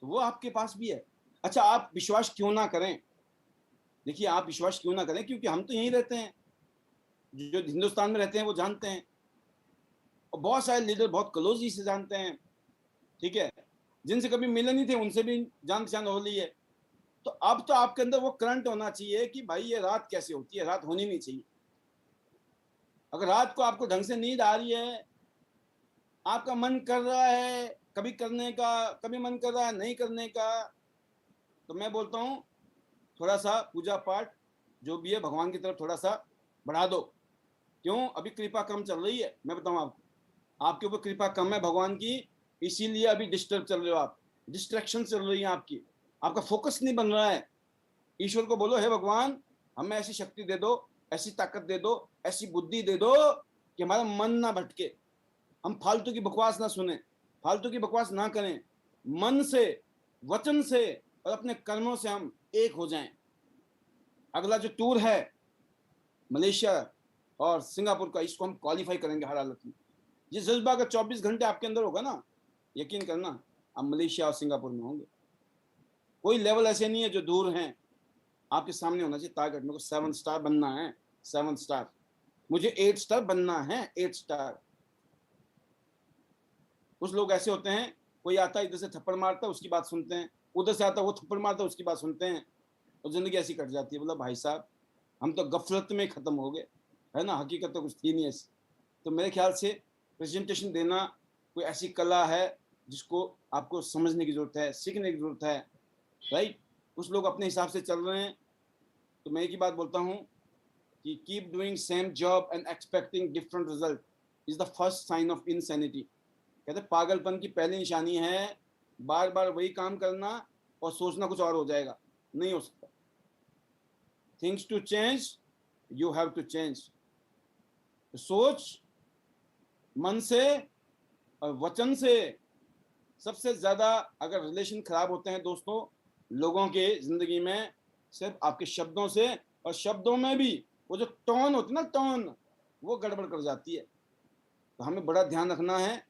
तो वो आपके पास भी है। अच्छा, आप विश्वास क्यों ना करें, देखिए आप विश्वास क्यों ना करें, क्योंकि हम तो यहीं रहते हैं, जो हिंदुस्तान में रहते हैं वो जानते हैं, और बहुत सारे लीडर बहुत क्लोजली से जानते हैं, ठीक है, जिनसे कभी मिले नहीं थे उनसे भी जान पहचान हो ली है। तो अब तो आपके अंदर वो करंट होना चाहिए कि भाई ये रात कैसे होती है, रात होनी नहीं चाहिए। अगर रात को आपको ढंग से नींद आ रही है, आपका मन कर रहा है कभी करने का, कभी मन कर रहा है नहीं करने का, तो मैं बोलता हूँ थोड़ा सा पूजा पाठ जो भी है भगवान की तरफ थोड़ा सा बढ़ा दो। क्यों, अभी कृपा कम चल रही है, मैं बताऊं आपको, आपके ऊपर कृपा कम है भगवान की, इसीलिए अभी डिस्टर्ब चल रहे हो आप, डिस्ट्रैक्शन चल रही है आपकी, आपका फोकस नहीं बन रहा है। ईश्वर को बोलो, हे भगवान हमें ऐसी शक्ति दे दो, ऐसी ताकत दे दो, ऐसी बुद्धि दे दो कि हमारा मन ना भटके, हम फालतू की बकवास ना सुने, फालतू की बकवास ना करें, मन से, वचन से और अपने कर्मों से हम एक हो जाएं। अगला जो टूर है मलेशिया और सिंगापुर का, इसको हम क्वालिफाई करेंगे हर हालत में। ये जज्बा अगर 24 घंटे आपके अंदर होगा ना, यकीन करना आप मलेशिया और सिंगापुर में होंगे। कोई लेवल ऐसे नहीं है जो दूर हैं, आपके सामने होना चाहिए टारगेट। मेरे को 7 स्टार बनना है, 7 स्टार, मुझे 8 स्टार बनना है, 8 स्टार। कुछ लोग ऐसे होते हैं, कोई आता है इधर से थप्पड़ मारता है उसकी बात सुनते हैं, उधर से आता है वो थप्पड़ मारता है उसकी बात सुनते हैं, और जिंदगी ऐसी कट जाती है। बोला भाई साहब हम तो गफलत में खत्म हो गए, है ना, हकीकत तो कुछ थी नहीं ऐसी। तो मेरे ख्याल से प्रेजेंटेशन देना कोई ऐसी कला है जिसको आपको समझने की जरूरत है, सीखने की जरूरत है, राइट। कुछ लोग अपने हिसाब से चल रहे हैं, तो मैं एक ही बात बोलता हूँ कि keep doing same job and expecting different result is the first sign of insanity. कहते पागलपन की पहली निशानी है बार बार वही काम करना और सोचना कुछ और हो जाएगा, नहीं हो सकता। Things to change, you have to change. सोच मन से और वचन से, सबसे ज्यादा अगर रिलेशन खराब होते हैं दोस्तों लोगों के जिंदगी में, सिर्फ आपके शब्दों से, और शब्दों में भी वो जो टोन होती है ना, टोन, वो गड़बड़ कर जाती है। तो हमें बड़ा ध्यान रखना है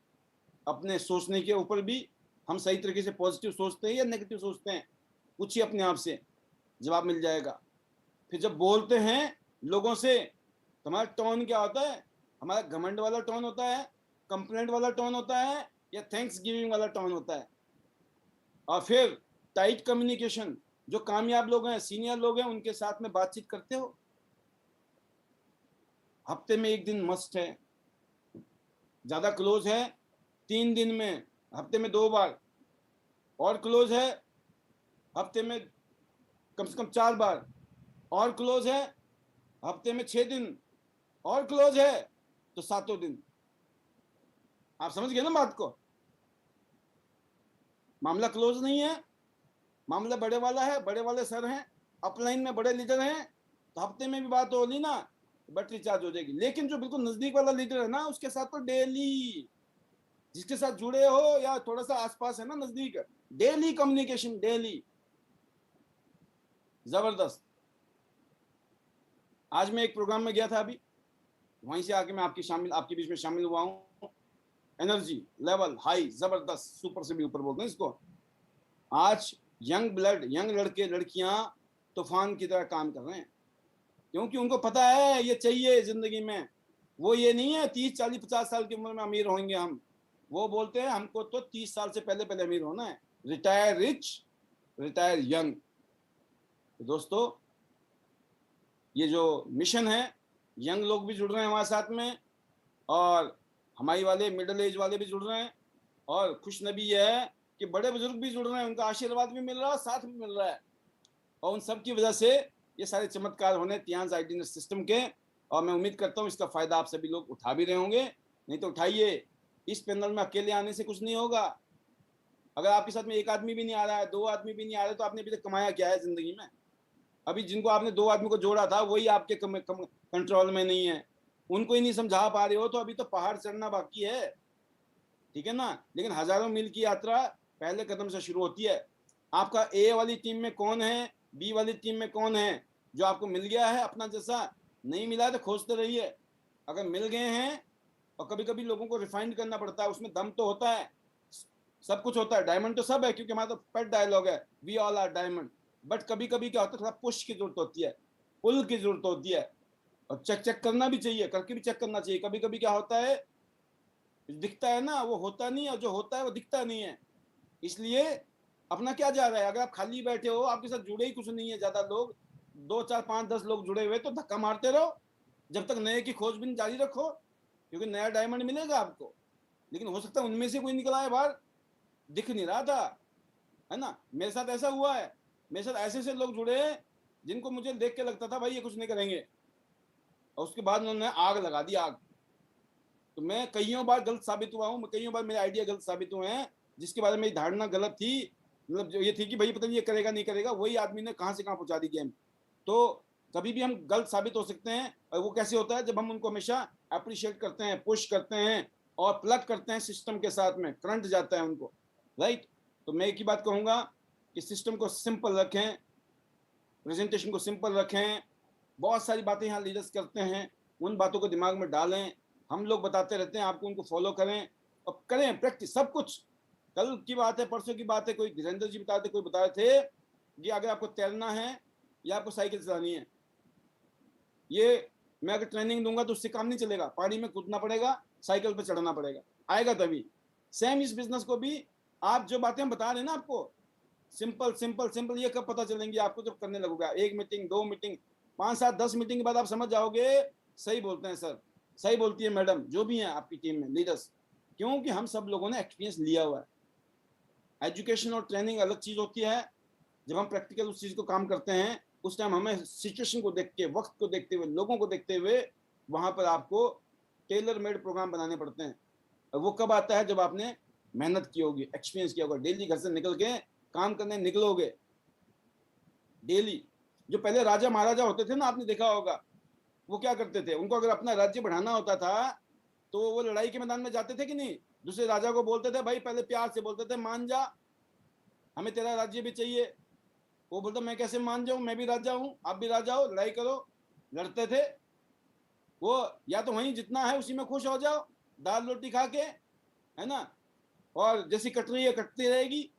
अपने सोचने के ऊपर भी, हम सही तरीके से पॉजिटिव सोचते हैं या नेगेटिव सोचते हैं, पूछिए अपने आप से, जवाब मिल जाएगा। फिर जब बोलते हैं लोगों से तो हमारा टोन क्या होता है, हमारा घमंड वाला टोन होता है, कंप्लेंट वाला टोन होता है, या थैंक्स गिविंग वाला टोन होता है। और फिर टाइट कम्युनिकेशन, जो कामयाब लोग हैं, सीनियर लोग हैं, उनके साथ में बातचीत करते हो, हफ्ते में 1 दिन मस्ट है, ज्यादा क्लोज है 3 दिन में, हफ्ते में 2 बार, और क्लोज है हफ्ते में कम से कम 4 बार, और क्लोज है हफ्ते में 6 दिन, और क्लोज है तो 7 दिन। आप समझ गए ना बात को? मामला क्लोज नहीं है, मामला बड़े वाला है, बड़े वाले सर हैं, अपलाइन में बड़े लीडर हैं, तो हफ्ते में भी बात होगी ना, बैटरी चार्ज हो जाएगी। लेकिन जो बिल्कुल नजदीक वाला लीडर है ना, उसके साथ तो डेली, जिसके साथ जुड़े हो या थोड़ा सा आसपास है ना, नजदीक, डेली कम्युनिकेशन, डेली, जबरदस्त। आज मैं एक प्रोग्राम में गया था अभी, वहीं से आके मैं आपके बीच में शामिल हुआ हूँ। एनर्जी लेवल हाई, जबरदस्त, सुपर से भी ऊपर बोलते हैं इसको। आज यंग ब्लड, यंग लड़के लड़कियां तूफान की तरह काम कर रहे हैं, क्योंकि उनको पता है ये चाहिए जिंदगी में। वो ये नहीं है 30 40 50 साल की उम्र में अमीर होंगे हम, वो बोलते हैं हमको तो 30 साल से पहले पहले अमीर होना है। Retire rich, retire young. तो दोस्तों, ये जो मिशन है, यंग लोग भी जुड़ रहे हैं हमारे साथ में, और हमारी वाले मिडिल एज वाले भी जुड़ रहे हैं, और खुशनबी ये है कि बड़े बुजुर्ग भी जुड़ रहे हैं, उनका आशीर्वाद भी मिल रहा है, साथ भी मिल रहा है। और उन सब की वजह से ये सारे चमत्कार होने तियांस आईटीनेस सिस्टम के। और मैं उम्मीद करता हूँ इसका फायदा आप सभी लोग उठा भी रहे होंगे। नहीं तो उठाइए, इस पैनल में अकेले आने से कुछ नहीं होगा। अगर आपके साथ में एक आदमी भी नहीं आ रहा है, दो आदमी भी नहीं आ रहे, तो आपने अभी तक कमाया क्या है जिंदगी में? अभी जिनको आपने दो आदमी को जोड़ा था वही आपके कंट्रोल में नहीं है, उनको ही नहीं समझा पा रहे हो, तो अभी तो पहाड़ चढ़ना बाकी है, ठीक है ना? लेकिन हजारों मील की यात्रा पहले कदम से शुरू होती है। आपका ए वाली टीम में कौन है, बी वाली टीम में कौन है जो आपको मिल गया है अपना जैसा? नहीं मिला तो खोजते रहिए। अगर मिल गए हैं, और कभी कभी लोगों को रिफाइंड करना पड़ता है, उसमें दम तो होता है, सब कुछ होता है, डायमंड तो सब है, क्योंकि हमारा तो पेट डायलॉग है, we all are diamond. But कभी कभी क्या होता है, थोड़ा पुश की जरूरत होती है, पुल की जरूरत होती है, और चेक चेक करना भी चाहिए, करके भी चेक करना चाहिए। कभी कभी क्या होता है, दिखता है ना वो होता नहीं, और जो होता है वो दिखता नहीं है। इसलिए अपना क्या जा रहा है, अगर आप खाली बैठे हो, आपके साथ जुड़े ही कुछ नहीं है ज्यादा लोग, 2 4 5 10 लोग जुड़े हुए, तो धक्का मारते रहो जब तक नए की खोजबीन जारी रखो, क्योंकि नया डायमंड मिलेगा आपको। लेकिन हो सकता है उनमें से कोई निकला है बाहर, दिख नहीं रहा था, है ना? मेरे साथ ऐसा हुआ है, मेरे साथ ऐसे ऐसे लोग जुड़े हैं जिनको मुझे देख के लगता था भाई ये कुछ नहीं करेंगे, और उसके बाद उन्होंने आग लगा दी, आग। तो मैं कईयों बार गलत साबित हुआ हूँ, कईयों बार मेरे आइडिया गलत साबित हुए हैं, जिसके बारे में मेरी धारणा गलत थी। मतलब जो ये थी कि भाई पता नहीं ये करेगा नहीं करेगा, वही आदमी ने कहाँ से कहाँ पहुंचा दी गेम। तो कभी भी हम गलत साबित हो सकते हैं, और वो कैसे होता है, जब हम उनको हमेशा अप्रिशिएट करते हैं, पुश करते हैं, और प्लग करते हैं सिस्टम के साथ में, करंट जाता है उनको, राइट? तो मैं एक ही बात कहूंगा कि सिस्टम को सिंपल रखें, प्रेजेंटेशन को सिंपल रखें। बहुत सारी बातें यहाँ लीडर्स करते हैं, उन बातों को दिमाग में डालें। हम लोग बताते रहते हैं आपको, उनको फॉलो करें और करें प्रैक्टिस, सब कुछ। कल की बात है, परसों की बात है, कोई धीरेन्द्र जी बताते, कोई बताए थे कि अगर आपको तैरना है या आपको साइकिल चलानी है, ये मैं अगर ट्रेनिंग दूंगा तो उससे काम नहीं चलेगा, पानी में कूदना पड़ेगा, साइकिल पर चढ़ना पड़ेगा, आएगा तभी। सेम इस बिजनेस को भी, आप जो बातें हम बता रहे हैं ना आपको, सिंपल सिंपल सिंपल, ये कब पता चलेंगी आपको? जब करने लगोगे। एक मीटिंग, दो मीटिंग, 5 7 10 मीटिंग के बाद आप समझ जाओगे सही बोलते हैं सर, सही बोलती है मैडम, जो भी हैं आपकी टीम में लीडर्स, क्योंकि हम सब लोगों ने एक्सपीरियंस लिया हुआ है। एजुकेशन और ट्रेनिंग अलग चीज होती है, जब हम प्रैक्टिकल उस चीज को काम करते हैं, उस टाइम हमें सिचुएशन को देख के, वक्त को देखते हुए, लोगों को देखते हुए, वहां पर आपको टेलर मेड प्रोग्राम बनाने पड़ते हैं। और वो कब आता है? जब आपने मेहनत की होगी, एक्सपीरियंस किया होगा, डेली घर से निकल के काम करने निकलोगे डेली। जो पहले राजा महाराजा होते थे ना, आपने देखा होगा, वो क्या करते थे, उनको अगर अपना राज्य बढ़ाना होता था तो वो लड़ाई के मैदान में जाते थे कि नहीं? दूसरे राजा को बोलते थे भाई, पहले प्यार से बोलते थे, मान जा, हमें तेरा राज्य भी चाहिए। वो बोलता मैं कैसे मान जाऊं, मैं भी राजा हूं, आप भी राजा हो, लड़ाई करो। लड़ते थे वो, या तो वहीं जितना है उसी में खुश हो जाओ, दाल रोटी खा के, है ना, और जैसी कट रही है कटती रहेगी।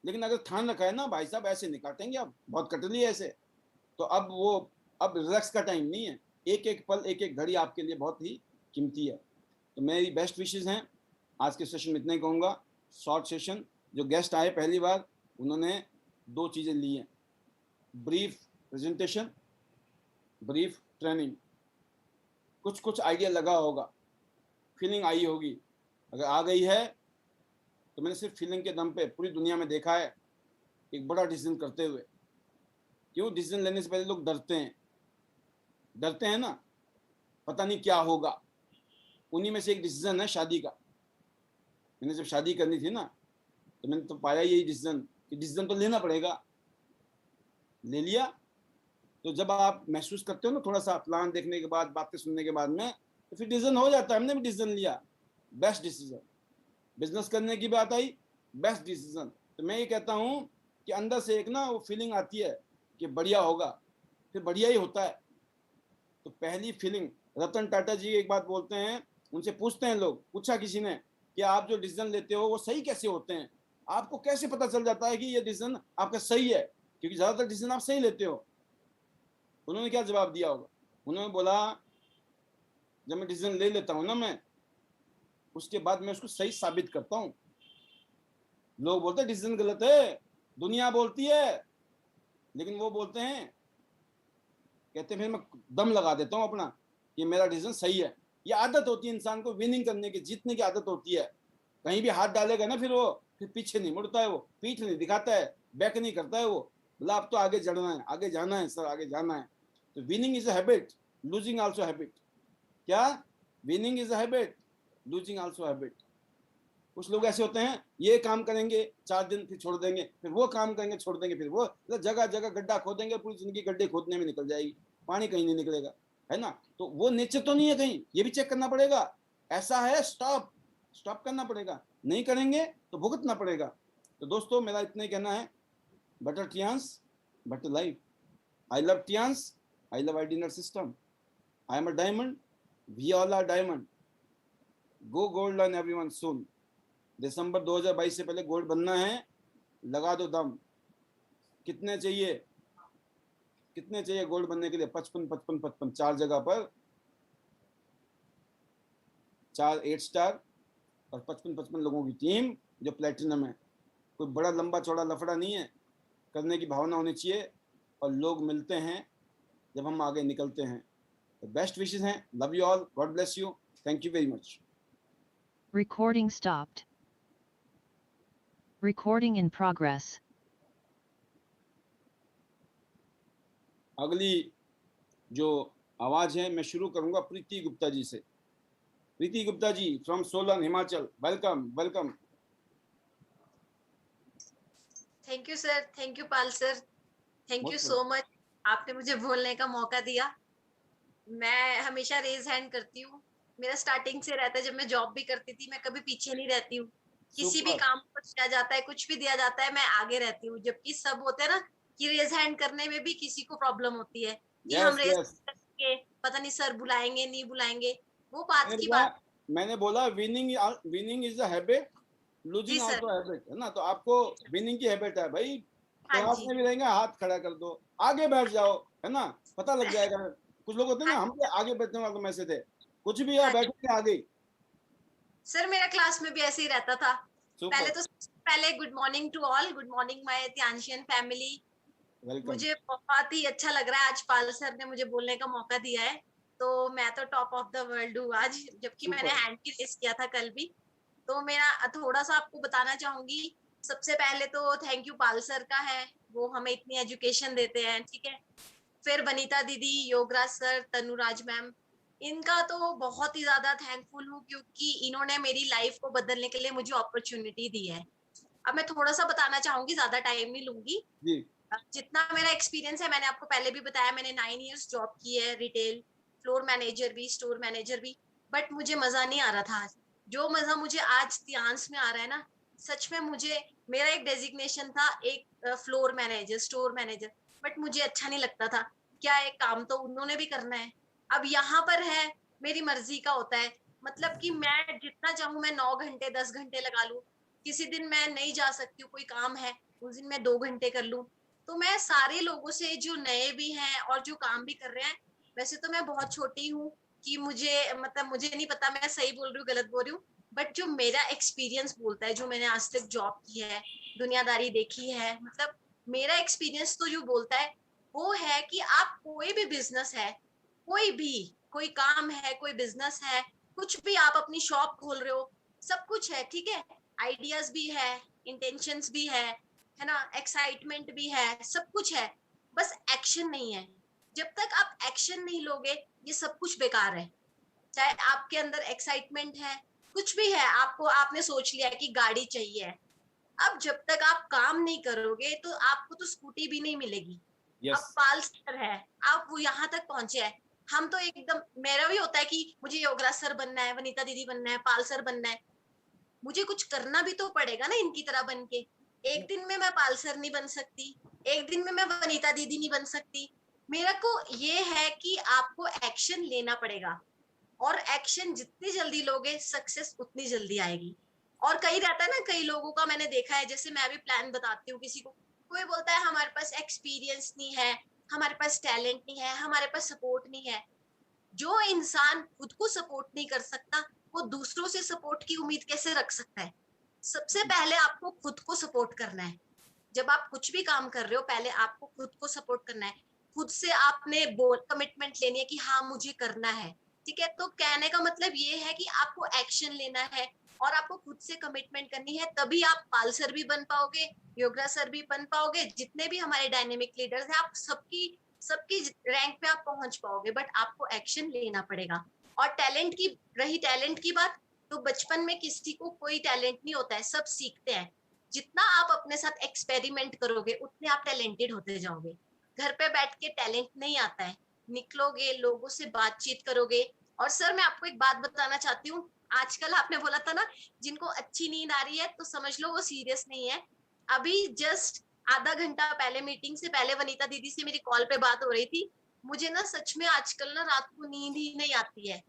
लेकिन अगर ठान रखा है ना भाई साहब, ऐसे नहीं काटेंगे, अब बहुत कट रही है ऐसे, तो अब वो, अब रिलैक्स का टाइम नहीं है। एक एक पल, एक एक घड़ी आपके लिए बहुत ही कीमती है। तो मेरी बेस्ट विशेज हैं। आज के सेशन में इतना ही कहूँगा, शॉर्ट सेशन। जो गेस्ट आए पहली बार, उन्होंने दो चीज़ें ली हैं, ब्रीफ प्रेजेंटेशन, ब्रीफ ट्रेनिंग। कुछ कुछ आइडिया लगा होगा, फीलिंग आई होगी, अगर आ गई है तो मैंने सिर्फ फीलिंग के दम पे पूरी दुनिया में देखा है एक बड़ा डिसीजन करते हुए। क्यों? डिसीजन लेने से पहले लोग डरते हैं, डरते हैं ना, पता नहीं क्या होगा। उन्हीं में से एक डिसीजन है शादी का। मैंने जब शादी करनी थी ना, तो मैंने तो पाया यही डिसीजन कि डिसीजन तो लेना पड़ेगा, ले लिया। तो जब आप महसूस करते हो ना थोड़ा सा प्लान देखने के बाद, बातें सुनने के बाद में, तो फिर डिसीजन हो जाता है। हमने भी डिसीजन लिया, बेस्ट डिसीजन। बिजनेस करने की बात आई, बेस्ट डिसीजन। तो मैं ये कहता हूँ कि अंदर से एक ना वो फीलिंग आती है कि बढ़िया होगा, फिर बढ़िया ही होता है। तो पहली फीलिंग, रतन टाटा जी एक बात बोलते हैं, उनसे पूछते हैं लोग, पूछा किसी ने कि आप जो डिसीजन लेते हो वो सही कैसे होते हैं, आपको कैसे पता चल जाता है कि ये डिसीजन आपका सही है, क्योंकि ज्यादातर डिसीजन आप सही लेते हो। उन्होंने क्या जवाब दिया होगा? उन्होंने बोला, जब मैं डिसीजन ले लेता हूँ ना, मैं उसके बाद मैं उसको सही साबित करता हूँ। लोग बोलते हैं डिसीजन गलत है, दुनिया बोलती है, लेकिन वो बोलते हैं, कहते हैं फिर मैं दम लगा देता हूँ अपना कि मेरा डिसीजन सही है। ये आदत होती है इंसान को विनिंग करने की, जीतने की आदत होती है। कहीं भी हाथ डालेगा ना फिर वो फिर पीछे नहीं मुड़ता है, वो पीठ नहीं दिखाता है, बैक नहीं करता है वो, बोला अब तो आगे चढ़ना है, आगे जाना है सर, आगे जाना है। तो winning is a habit, losing also habit. क्या? Winning is a habit, losing also habit. कुछ लोग ऐसे होते हैं, ये काम करेंगे 4 दिन फिर छोड़ देंगे, फिर वो काम करेंगे छोड़ देंगे, फिर वो जगह जगह गड्ढा खोदेंगे, पूरी जिंदगी गड्ढे खोदने में निकल जाएगी, पानी कहीं नहीं निकलेगा, है ना? तो वो नेचर तो नहीं है कहीं, ये भी चेक करना पड़ेगा। ऐसा है, स्टॉप, स्टॉप करना पड़ेगा, नहीं करेंगे तो भुगतना पड़ेगा। तो दोस्तों मेरा इतना ही कहना है, better Tiens better life. I love Tiens, I love ID net system, I am a diamond, we all are diamond, go gold on everyone soon. दिसंबर 2022 से पहले गोल्ड बनना है, लगा दो दम। कितने चाहिए, कितने चाहिए गोल्ड बनने के लिए? 55 55 55, 4 जगह पर 4 8 स्टार और 55 55 लोगों की टीम जो प्लेटिनम है। कोई बड़ा लंबा चौड़ा लफड़ा नहीं है, करने की भावना होनी चाहिए, और लोग मिलते हैं जब हम आगे निकलते हैं। तो बेस्ट विशेस हैं, love you all, God bless you, thank you very much. Recording stopped. Recording in progress. अगली जो आवाज है मैं शुरू करूंगा प्रीति गुप्ता जी से। Preeti Gupta ji from Solan Himachal, welcome welcome. Thank you sir, thank you Pal sir, thank you बहुत सो मच। आपने मुझे बोलने का मौका दिया। मैं हमेशा रेज हैंड करती हूँ, मेरा स्टार्टिंग से रहता है। जब मैं जॉब भी करती थी, मैं कभी पीछे नहीं रहती हूँ। किसी भी सुपर। काम को दिया जाता है, कुछ भी दिया जाता है, मैं आगे रहती हूँ। जबकि सब होते हैं ना कि रेज हैंड करने में भी किसी को प्रॉब्लम होती है कि हम यस रेज यस, करके पता नहीं सर बुलाएंगे नहीं बुलाएंगे, वो बात की बात। मैंने बोला winning, winning is a habit, जी लूजिंग सर। आल्सो हैबिट, है ना? तो आपको विनिंग की हैबिट है भाई, हाँ क्लास जी। में भी रहेंगे हाथ खड़ा कर दो, आगे बैठ जाओ, है ना? पता लग जाएगा। कुछ लोग होते हैं हाँ ना, हम भी आगे बैठने वालों में से थे, कुछ भी है हाँ जी बैठेंगे आगे। सर, मेरा क्लास में भी ऐसे ही रहता था। पहले सुपर, तो सबसे पहले good morning to all, good morning my Tiensian family. Welcome. मुझे बहुत ही अच्छा लग रहा है, आज पाल सर ने मुझे बोलने का मौका दिया है। तो मैं तो टॉप ऑफ द वर्ल्ड हूँ आज, जबकि मैंने सुपर। हैंड भी रेस किया था कल भी। तो मेरा थोड़ा सा आपको बताना चाहूंगी। सबसे पहले तो थैंक यू पाल सर का है, वो हमें इतनी एजुकेशन देते हैं, ठीक है। फिर वनीता दीदी, योगराज सर, तनुराज मैम, इनका तो बहुत ही ज्यादा थैंकफुल हूँ, क्योंकि इन्होंने मेरी लाइफ को बदलने के लिए मुझे अपॉर्चुनिटी दी है। अब मैं थोड़ा सा बताना चाहूंगी, ज्यादा टाइम नहीं लूंगी। जी। जितना मेरा एक्सपीरियंस है, मैंने आपको पहले भी बताया, मैंने 9 इयर्स जॉब की है, रिटेल, फ्लोर मैनेजर भी, स्टोर मैनेजर भी। बट मुझे मजा नहीं आ रहा था आज। जो मजा मुझे आज ध्यान में आ रहा है ना, सच में मुझे, मेरा एक डेजिग्नेशन था, एक floor manager, store manager. But मुझे अच्छा नहीं लगता था। क्या एक काम तो उन्होंने भी करना है। अब यहाँ पर है, मेरी मर्जी का होता है। मतलब कि मैं जितना चाहूँ मैं 9 घंटे 10 घंटे लगा लूं। किसी दिन मैं नहीं जा सकती हूँ, कोई काम है, उस दिन मैं 2 घंटे कर लूं। तो मैं सारे लोगों से, जो नए भी हैं और जो काम भी कर रहे हैं, वैसे तो मैं बहुत छोटी हूँ कि मुझे, मतलब मुझे नहीं पता मैं सही बोल रही हूँ गलत बोल रही हूँ। बट जो मेरा एक्सपीरियंस बोलता है, जो मैंने आज तक जॉब की है, दुनियादारी देखी है, मतलब मेरा एक्सपीरियंस तो जो बोलता है वो है कि आप कोई भी बिजनेस है, कोई भी, कोई काम है, कोई बिजनेस है, कुछ भी, आप अपनी शॉप खोल रहे हो, सब कुछ है, ठीक है। आइडियाज भी है, इंटेंशंस भी है ना, एक्साइटमेंट भी है, सब कुछ है। बस एक्शन नहीं है। जब तक आप एक्शन नहीं लोगे, ये सब कुछ बेकार है। चाहे आपके अंदर एक्साइटमेंट है, कुछ भी है, आपको आपने सोच लिया है कि गाड़ी चाहिए, अब जब तक आप काम नहीं करोगे तो आपको तो स्कूटी भी नहीं मिलेगी। अब यस, पालसर है, आप वो यहाँ तक पहुंचे हैं। हम तो एकदम, मेरा भी होता है कि मुझे योगराज सर बनना है, वनीता दीदी बनना है, पालसर बनना है। मुझे कुछ करना भी तो पड़ेगा ना इनकी तरह बन के। एक दिन में मैं पालसर नहीं बन सकती, एक दिन में मैं वनीता दीदी नहीं बन सकती। मेरा को ये है कि आपको एक्शन लेना पड़ेगा, और एक्शन जितनी जल्दी लोगे सक्सेस उतनी जल्दी आएगी। और कई रहता है ना, कई लोगों का मैंने देखा है, जैसे मैं भी प्लान बताती हूँ किसी को, कोई बोलता है हमारे पास एक्सपीरियंस नहीं है, हमारे पास टैलेंट नहीं है, हमारे पास सपोर्ट नहीं है। जो इंसान खुद को सपोर्ट नहीं कर सकता, वो दूसरों से सपोर्ट की उम्मीद कैसे रख सकता है? सबसे पहले आपको खुद को सपोर्ट करना है। जब आप कुछ भी काम कर रहे हो, पहले आपको खुद को सपोर्ट करना है। खुद से आपने बोल कमिटमेंट लेनी है कि हाँ मुझे करना है। ठीक है, तो कहने का मतलब ये है कि आपको एक्शन लेना है और आपको खुद से कमिटमेंट करनी है, तभी आप पाल सर भी बन पाओगे, योगराज सर भी बन पाओगे, जितने भी हमारे डायनेमिक लीडर्स हैं, आप सबकी सबकी रैंक पे आप पहुंच पाओगे। बट आपको एक्शन लेना पड़ेगा। और टैलेंट की रही टैलेंट की बात, तो बचपन में किसी को कोई टैलेंट नहीं होता है, सब सीखते हैं। जितना आप अपने साथ एक्सपेरिमेंट करोगे उतने आप टैलेंटेड होते जाओगे। घर पे बैठ के टैलेंट नहीं आता है, निकलोगे, लोगों से बातचीत करोगे। और सर मैं आपको एक बात बताना चाहती हूँ, आजकल आपने बोला था ना, जिनको अच्छी नींद आ रही है तो समझ लो वो सीरियस नहीं है। अभी जस्ट आधा घंटा पहले, मीटिंग से पहले, वनीता दीदी से मेरी कॉल पे बात हो रही थी। मुझे ना सच में आजकल ना रात को नींद ही नहीं आती है।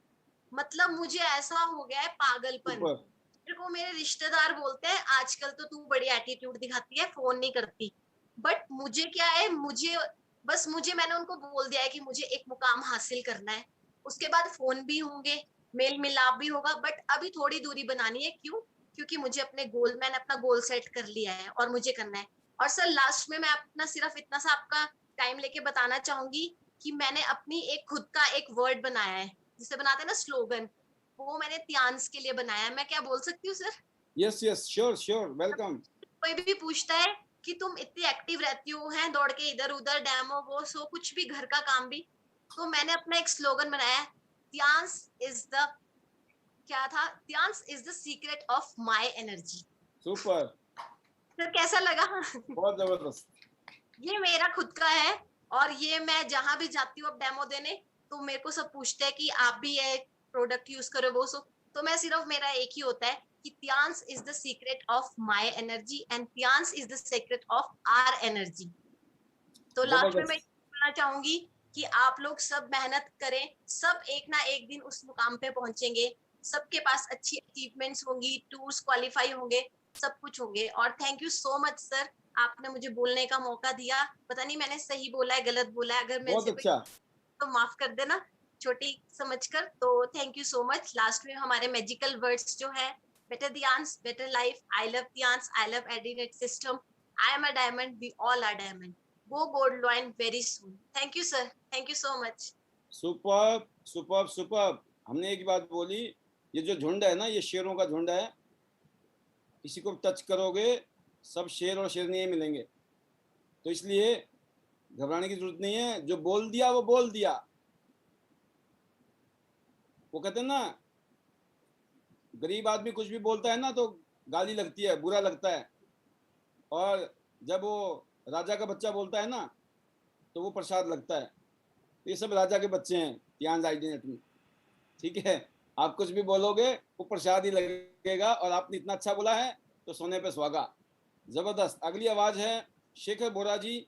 मतलब मुझे ऐसा हो गया है पागलपन। सुपर। मेरे को मेरे रिश्तेदार बोलते हैं आजकल तो तू बड़ी एटीट्यूड दिखाती है, फोन नहीं करती। बट मुझे क्या है, मुझे मैंने उनको बोल दिया है कि मुझे एक मुकाम हासिल करना है। उसके बाद फोन भी होंगे, मेल मिलाप भी होगा, बट अभी थोड़ी दूरी बनानी है। क्यों? क्योंकि मुझे मैंने अपना गोल सेट कर लिया है और मुझे करना है। और सर लास्ट में मैं अपना सिर्फ इतना सा आपका टाइम लेके बताना चाहूंगी कि मैंने अपनी एक खुद का एक वर्ड बनाया है, जिसे बनाते हैं ना स्लोगन, वो मैंने त्यांस के लिए बनाया है। मैं क्या बोल सकती हूँ sir? Yes yes, sure sure, welcome. कोई भी पूछता है कि तुम इतनी एक्टिव रहती हो, हैं दौड़ के इधर उधर, डेमो वो सो कुछ भी, घर का काम भी, तो मैंने अपना एक स्लोगन बनाया है, त्यांस इज द, क्या था, Tiens is the secret of my energy. Super, sir कैसा लगा? बहुत जबरदस्त। ये मेरा खुद का है। और ये मैं जहां भी जाती हूँ अब डेमो देने, तो मेरे को सब पूछते हैं कि आप भी ये प्रोडक्ट यूज करो वो सो। तो मैं सिर्फ, मेरा एक ही होता है कि Tiens is the secret of my energy and Tiens is the secret of our energy. तो लास्ट में मैं जबरदस्त। बोलना चाहूंगी कि आप लोग सब मेहनत करें, सब एक ना एक दिन उस मुकाम पे पहुंचेंगे। सबके पास अच्छी अचीवमेंट्स होंगी, टूर्स क्वालिफाई होंगे, सब कुछ होंगे। और thank you so much sir, आपने मुझे बोलने का मौका दिया। पता नहीं मैंने सही बोला है गलत बोला है, अगर मेरे बहुत से कोई अच्छा। तो माफ कर देना, छोटी समझकर। तो thank you so much. Last में हमारे मैजिकल वर्ड्स जो है, better Tiens, better life, I love Tiens, I love ID net system, I am a diamond, we all are diamond, go gold lion very soon. Thank you sir, thank you so much. Super super super. हमने एक बात बोली, ये जो झुंड है ना, ये शेरों का झुंड है। किसी को टच करोगे, सब शेर और शेरनी मिलेंगे। तो इसलिए घबराने की जरूरत नहीं है, जो बोल दिया वो बोल दिया। वो कहते हैं ना, गरीब आदमी कुछ भी बोलता है ना तो गाली लगती है, बुरा लगता है। और जब वो राजा का बच्चा बोलता है ना, तो वो प्रसाद लगता है। ये सब राजा के बच्चे हैं ध्यान आइडेंटिटी में। ठीक है, आप कुछ भी बोलोगे वो प्रसाद ही लगेगा। और आपने इतना अच्छा बोला है तो सोने पे सुहागा। जबरदस्त। अगली आवाज है शेखर बोरा जी,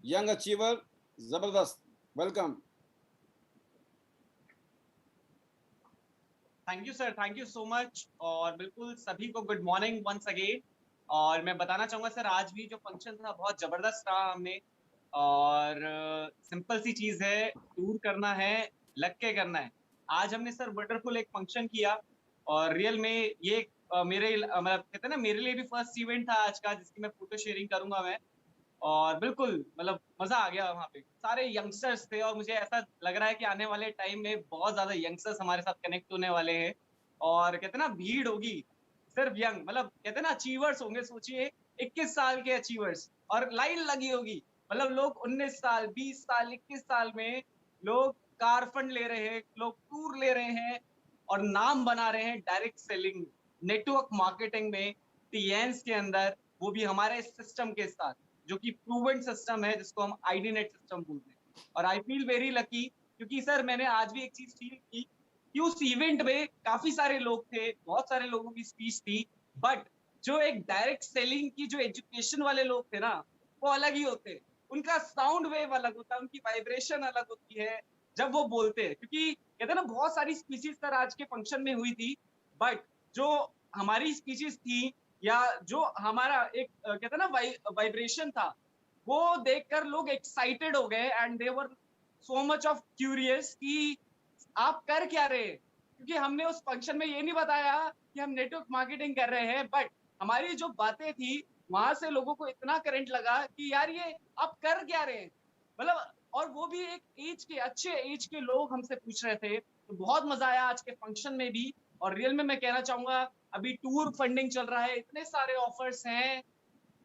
यंग अचीवर। जबरदस्त, welcome. Thank you sir, thank you so much. और बिल्कुल सभी को गुड मॉर्निंग वंस अगेन। और मैं बताना चाहूंगा सर, आज भी जो फंक्शन था बहुत जबरदस्त रहा हमने। और सिंपल सी चीज है, टूर करना है, लग के करना है। आज हमने सर वंडरफुल एक फंक्शन किया। और रियल में ये मेरे मतलब कहते हैं ना, मेरे लिए भी फर्स्ट इवेंट था आज का, जिसकी मैं फोटो शेयरिंग करूंगा मैं। और बिल्कुल मतलब मजा आ गया। वहाँ पे सारे यंगस्टर्स थे और मुझे ऐसा लग रहा है कि आने वाले टाइम में बहुत ज्यादा यंगस्टर्स हमारे साथ कनेक्ट होने वाले हैं। और कहते हैं ना, भीड़ होगी सिर्फ यंग, मतलब कहते हैं ना अचीवर्स होंगे। सोचिए 21 साल के अचीवर्स, और लाइन लगी होगी। मतलब लोग 19 साल, 20 साल, 21 साल में लोग कार फंड ले रहे हैं, लोग टूर ले रहे हैं। और नाम बना रहे हैं डायरेक्ट सेलिंग, नेटवर्क मार्केटिंग में, टीएन्स के अंदर, वो भी हमारे सिस्टम के साथ, जो कि प्रूवन सिस्टम है, जिसको हम आईडी नेट सिस्टम बोलते हैं। और आई फील वेरी लकी, क्योंकि सर मैंने आज भी एक चीज फील की कि उस इवेंट में काफी सारे लोग थे, बहुत सारे लोगों की स्पीच थी, बट जो एक डायरेक्ट सेलिंग की जो एजुकेशन वाले लोग थे ना, वो अलग ही होते। उनका साउंड वेव अलग होता है, उनकी वाइब्रेशन अलग होती है जब वो बोलते हैं। क्योंकि कहते हैं ना, बहुत सारी स्पीचेस सर आज के फंक्शन में हुई थी, बट जो हमारी स्पीचेस थी या जो हमारा एक कहते हैं ना वाइब्रेशन था, वो देखकर लोग एक्साइटेड हो गए and they were so much of curious कि आप कर क्या रहे हैं। क्योंकि हमने उस फंक्शन में ये नहीं बताया कि हम नेटवर्क मार्केटिंग कर रहे हैं, बट हमारी जो बातें थी वहां से लोगों को इतना करंट लगा कि यार ये आप कर क्या रहे हैं, मतलब। और वो भी एक एज के, अच्छे एज के लोग हमसे पूछ रहे थे, तो बहुत मजा आया आज के फंक्शन में भी। और रियल में मैं कहना चाहूंगा, अभी टूर फंडिंग चल रहा है, इतने सारे ऑफर्स हैं,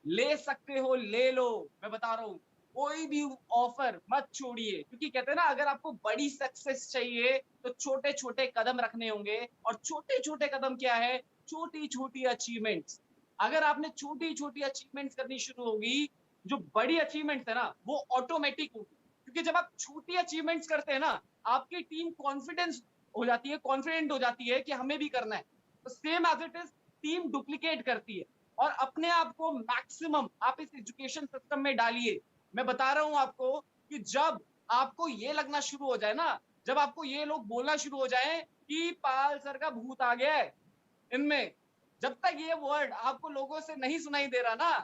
ले सकते हो, ले लो। मैं बता रहा हूँ, कोई भी ऑफर मत छोड़िए, क्योंकि कहते हैं ना, अगर आपको बड़ी सक्सेस चाहिए तो छोटे छोटे कदम रखने होंगे। और छोटे छोटे कदम क्या है? छोटी छोटी अचीवमेंट्स। अगर आपने छोटी छोटी अचीवमेंट्स करनी शुरू होगी, जो बड़ी अचीवमेंट्स है ना, वो ऑटोमेटिक होगी। क्योंकि जब आप छोटी अचीवमेंट्स करते हैं ना, आपकी टीम कॉन्फिडेंस हो जाती है, कॉन्फिडेंट हो जाती है कि हमें भी करना है। तो same as it is, team duplicate करती है। और अपने आप को मैक्सिमम आप इस एजुकेशन सिस्टम में डालिए। मैं बता रहा हूं आपको कि जब आपको ये लगना शुरू हो जाए ना, जब आपको ये लोग बोलना शुरू हो जाए कि पाल सर का भूत आ गया है इनमें, जब तक ये वर्ड आपको लोगों से नहीं सुनाई दे रहा ना,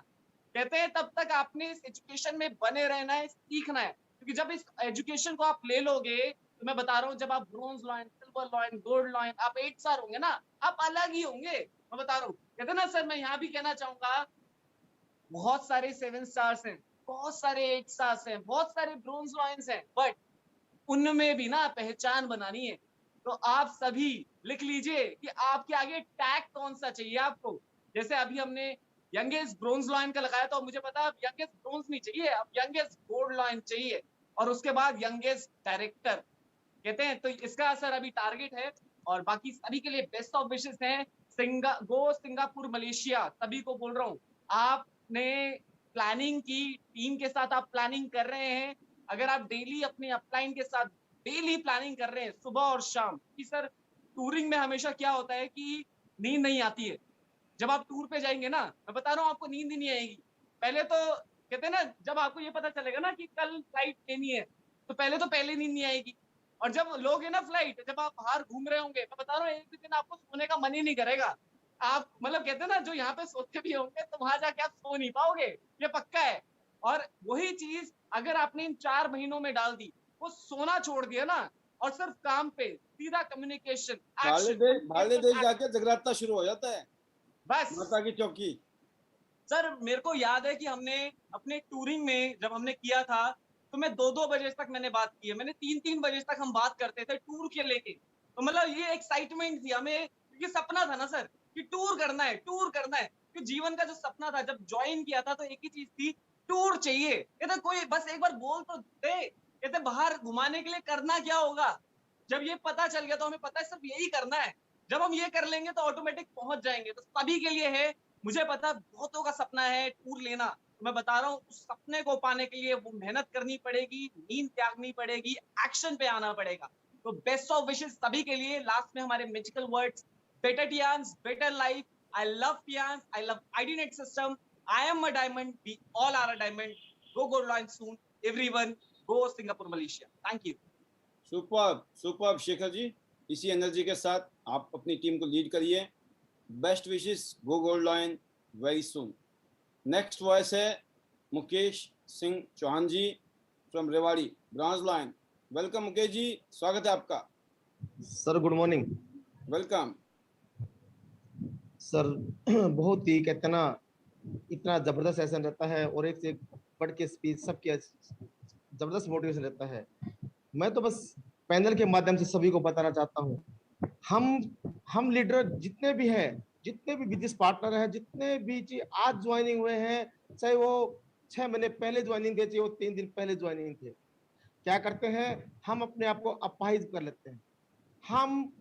कहते हैं तब तक आपने इस एजुकेशन में बने रहना है, सीखना है। क्योंकि जब इस एजुकेशन को आप ले लोगे, तो मैं बता रहा हूँ, जब आप bronze lion, silver lion, gold lion, आप 8 स्टार होंगे ना, आप अलग ही होंगे। मैं बता रहा हूँ, कहते ना सर, मैं यहाँ भी कहना चाहूंगा, बहुत सारे 7 स्टार्स हैं, बहुत सारे 8 स्टार्स हैं, बहुत सारे ब्रोंज लॉयंस हैं, बट उनमें भी ना पहचान बनानी है। तो आप सभी लिख लीजिए कि आपके आगे टैग कौन सा चाहिए आपको। जैसे अभी हमने यंगेस्ट ब्रोंज लॉयन का लगाया, तो मुझे पता है अब यंगेस्ट ब्रोंज नहीं चाहिए, अब यंगेस्ट गोल्ड लॉयन चाहिए, और उसके बाद यंगेस्ट डायरेक्टर कहते हैं। तो इसका असर अभी टारगेट है। और बाकी सभी के लिए बेस्ट ऑफ विशेस हैं। सिंगापुर मलेशिया, सभी को बोल रहा हूँ, आपने प्लानिंग की, टीम के साथ आप प्लानिंग कर रहे हैं। अगर आप डेली अपने अपलाइन के साथ डेली प्लानिंग कर रहे हैं, सुबह और शाम कि सर, टूरिंग में हमेशा क्या होता है कि नींद नहीं आती है। जब आप टूर पे जाएंगे ना, मैं बता रहा हूँ, आपको नींद ही नहीं आएगी। पहले तो कहते हैं ना, जब आपको ये पता चलेगा ना कि कल फ्लाइट लेनी है, तो पहले नींद नहीं आएगी। और जब लोगे ना फ्लाइट, जब आप बाहर घूम रहे होंगे, मैं बता रहा हूँ, एक भी दिन आपको सोने का मन ही नहीं करेगा। आप मतलब कहते हैं ना, जो यहाँ पे सोते भी होंगे, तो वहां जाके आप सो नहीं पाओगे, ये पक्का है। और वही चीज अगर आपने इन 4 महीनों में डाल दी, वो सोना छोड़ दिया ना, और सिर्फ काम पे सीधा कम्युनिकेशन, बाले देश जाके जगराता शुरू हो जाता है, बस। माता की चौकी। सर मेरे को याद है कि हमने अपने टूरिंग में जब हमने किया था, तो मैं 2-2 बजे तक मैंने बात की है, मैंने 3-3 बजे तक हम बात करते थे टूर के लेके। तो मतलब ये एक्साइटमेंट थी हमें, क्योंकि सपना था ना सर कि टूर करना है, टूर करना है। कि जीवन का जो सपना था, जब ज्वाइन किया था, तो एक ही चीज थी, टूर चाहिए। कहते कोई बस एक बार बोल तो दे, कहते बाहर घुमाने के लिए करना क्या होगा। जब ये पता चल गया, तो हमें पता है सिर्फ यही करना है। जब हम ये कर लेंगे तो ऑटोमेटिक पहुंच जाएंगे। तो सभी के लिए है, मुझे पता बहुतों का सपना है टूर लेना। तो मैं बता रहा हूँ, उस सपने को पाने के लिए वो मेहनत करनी पड़ेगी, नींद त्यागनी पड़ेगी, एक्शन पे आना पड़ेगा। तो बेस्ट ऑफ विशेस सभी के लिए। लास्ट में हमारे magical words, better Tiens, better life. I love Tiens, I love ID net system, I am a diamond, we all are a diamond. Go gold lion soon, everyone, go Singapore Malaysia. Thank you. Superb Shekhar ji, इसी energy के साथ आप अपनी team को lead करिए। Best wishes, go gold lion very soon. Next voice है Mukesh Singh Chauhan ji from Rewari, bronze lion. Welcome Mukesh ji, स्वागत है आपका। Sir good morning. Welcome sir बहुत ही कहते हैं ना, इतना जबरदस्त सेशन रहता है, और एक से एक बढ़ के स्पीच, सबकी जबरदस्त मोटिवेशन रहता है। मैं तो बस पैनल के माध्यम से सभी को बताना चाहता हूँ, हम लीडर जितने भी हैं, जितने भी बिजनेस पार्टनर हैं, जितने भी आज ज्वाइनिंग हुए हैं, चाहे वो 6 महीने पहले ज्वाइनिंग थे, चाहे वो 3 दिन पहले ज्वाइनिंग थे, क्या करते हैं, हम अपने आप को अपाहिज कर लेते हैं। हम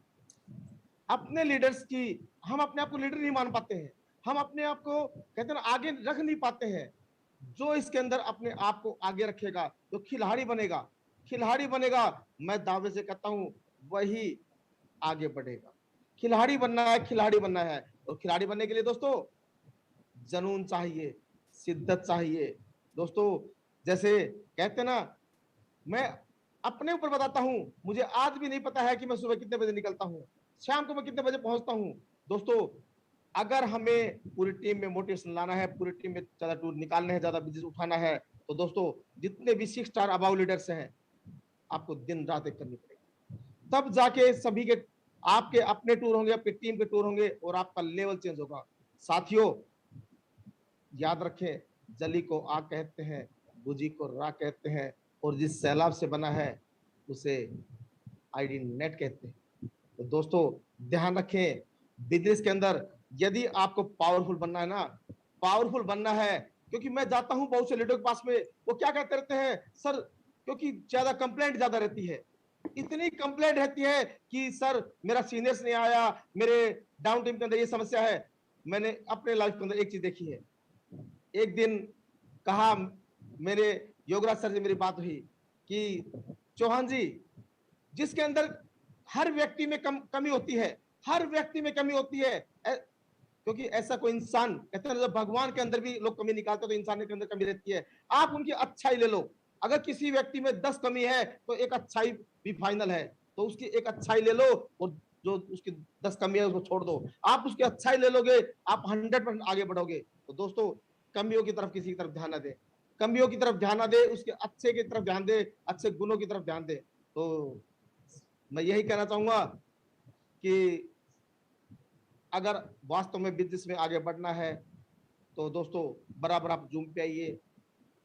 अपने लीडर्स की, हम अपने आप को लीडर नहीं मान पाते हैं, हम अपने आप को कहते हैं ना आगे रख नहीं पाते हैं। जो इसके अंदर अपने आप को आगे रखेगा, जो खिलाड़ी बनेगा, खिलाड़ी बनेगा, मैं दावे से कहता हूं वही आगे बढ़ेगा। खिलाड़ी बनना है, खिलाड़ी बनना है। और खिलाड़ी बनने के लिए दोस्तों जुनून चाहिए, शिद्दत चाहिए। दोस्तों जैसे कहते ना, मैं अपने ऊपर बताता हूं, मुझे आज भी नहीं पता है कि मैं सुबह कितने बजे निकलता हूं, शाम को मैं कितने बजे पहुंचता हूं। दोस्तों अगर हमें पूरी टीम में मोटिवेशन लाना है, पूरी टीम में ज्यादा टूर निकालने हैं, ज्यादा बिजनेस उठाना है, तो दोस्तों जितने भी 6 स्टार अबाउ लीडर्स हैं, आपको दिन रात एक करनी पड़ेगी, तब जाके सभी के आपके अपने टूर होंगे, आपकी टीम के टूर होंगे और आपका लेवल चेंज होगा। साथियों याद रखें, जली को आग कहते हैं, बुझी को राख कहते हैं, और जिस सैलाब से बना है उसे आईडी नेट कहते हैं। तो दोस्तों ध्यान रखें, बिजनेस के अंदर यदि आपको पावरफुल बनना है ना, पावरफुल बनना है, क्योंकि मैं जाता हूं बहुत से लीडर के पास में, वो क्या कहते रहते हैं सर, क्योंकि ज्यादा कंप्लेंट ज्यादा रहती है, इतनी कंप्लेंट रहती है कि सर मेरा सीनियर्स नहीं आया, मेरे डाउन टीम के अंदर ये समस्या है। मैंने अपने लाइफ के अंदर एक चीज देखी है, एक दिन कहा, मेरे योगराज सर से मेरी बात हुई कि चौहान जी, जिसके अंदर हर व्यक्ति में कमी होती है, हर व्यक्ति में कमी होती है, क्योंकि ऐसा कोई इंसान, कहते हैं जब भगवान के अंदर भी लोग कमी निकालते हैं तो इंसान के अंदर कमी रहती है। आप उनकी अच्छाई ले लो, अगर किसी व्यक्ति में 10 कमी है तो एक अच्छाई भी फाइनल है, तो उसकी एक अच्छाई ले लो और जो उसकी 10 कमी है उसको छोड़ दो। आप उसकी अच्छाई ले लोगे, आप 100% आगे बढ़ोगे। तो दोस्तों कमियों की तरफ किसी की तरफ ध्यान ना दे, कमियों की तरफ ध्यान ना दे, उसके अच्छे की तरफ ध्यान दे, अच्छे गुणों की तरफ ध्यान दे। तो मैं यही कहना चाहूंगा कि अगर वास्तव में बिजनेस में आगे बढ़ना है तो दोस्तों बराबर आप जूम पे आइए,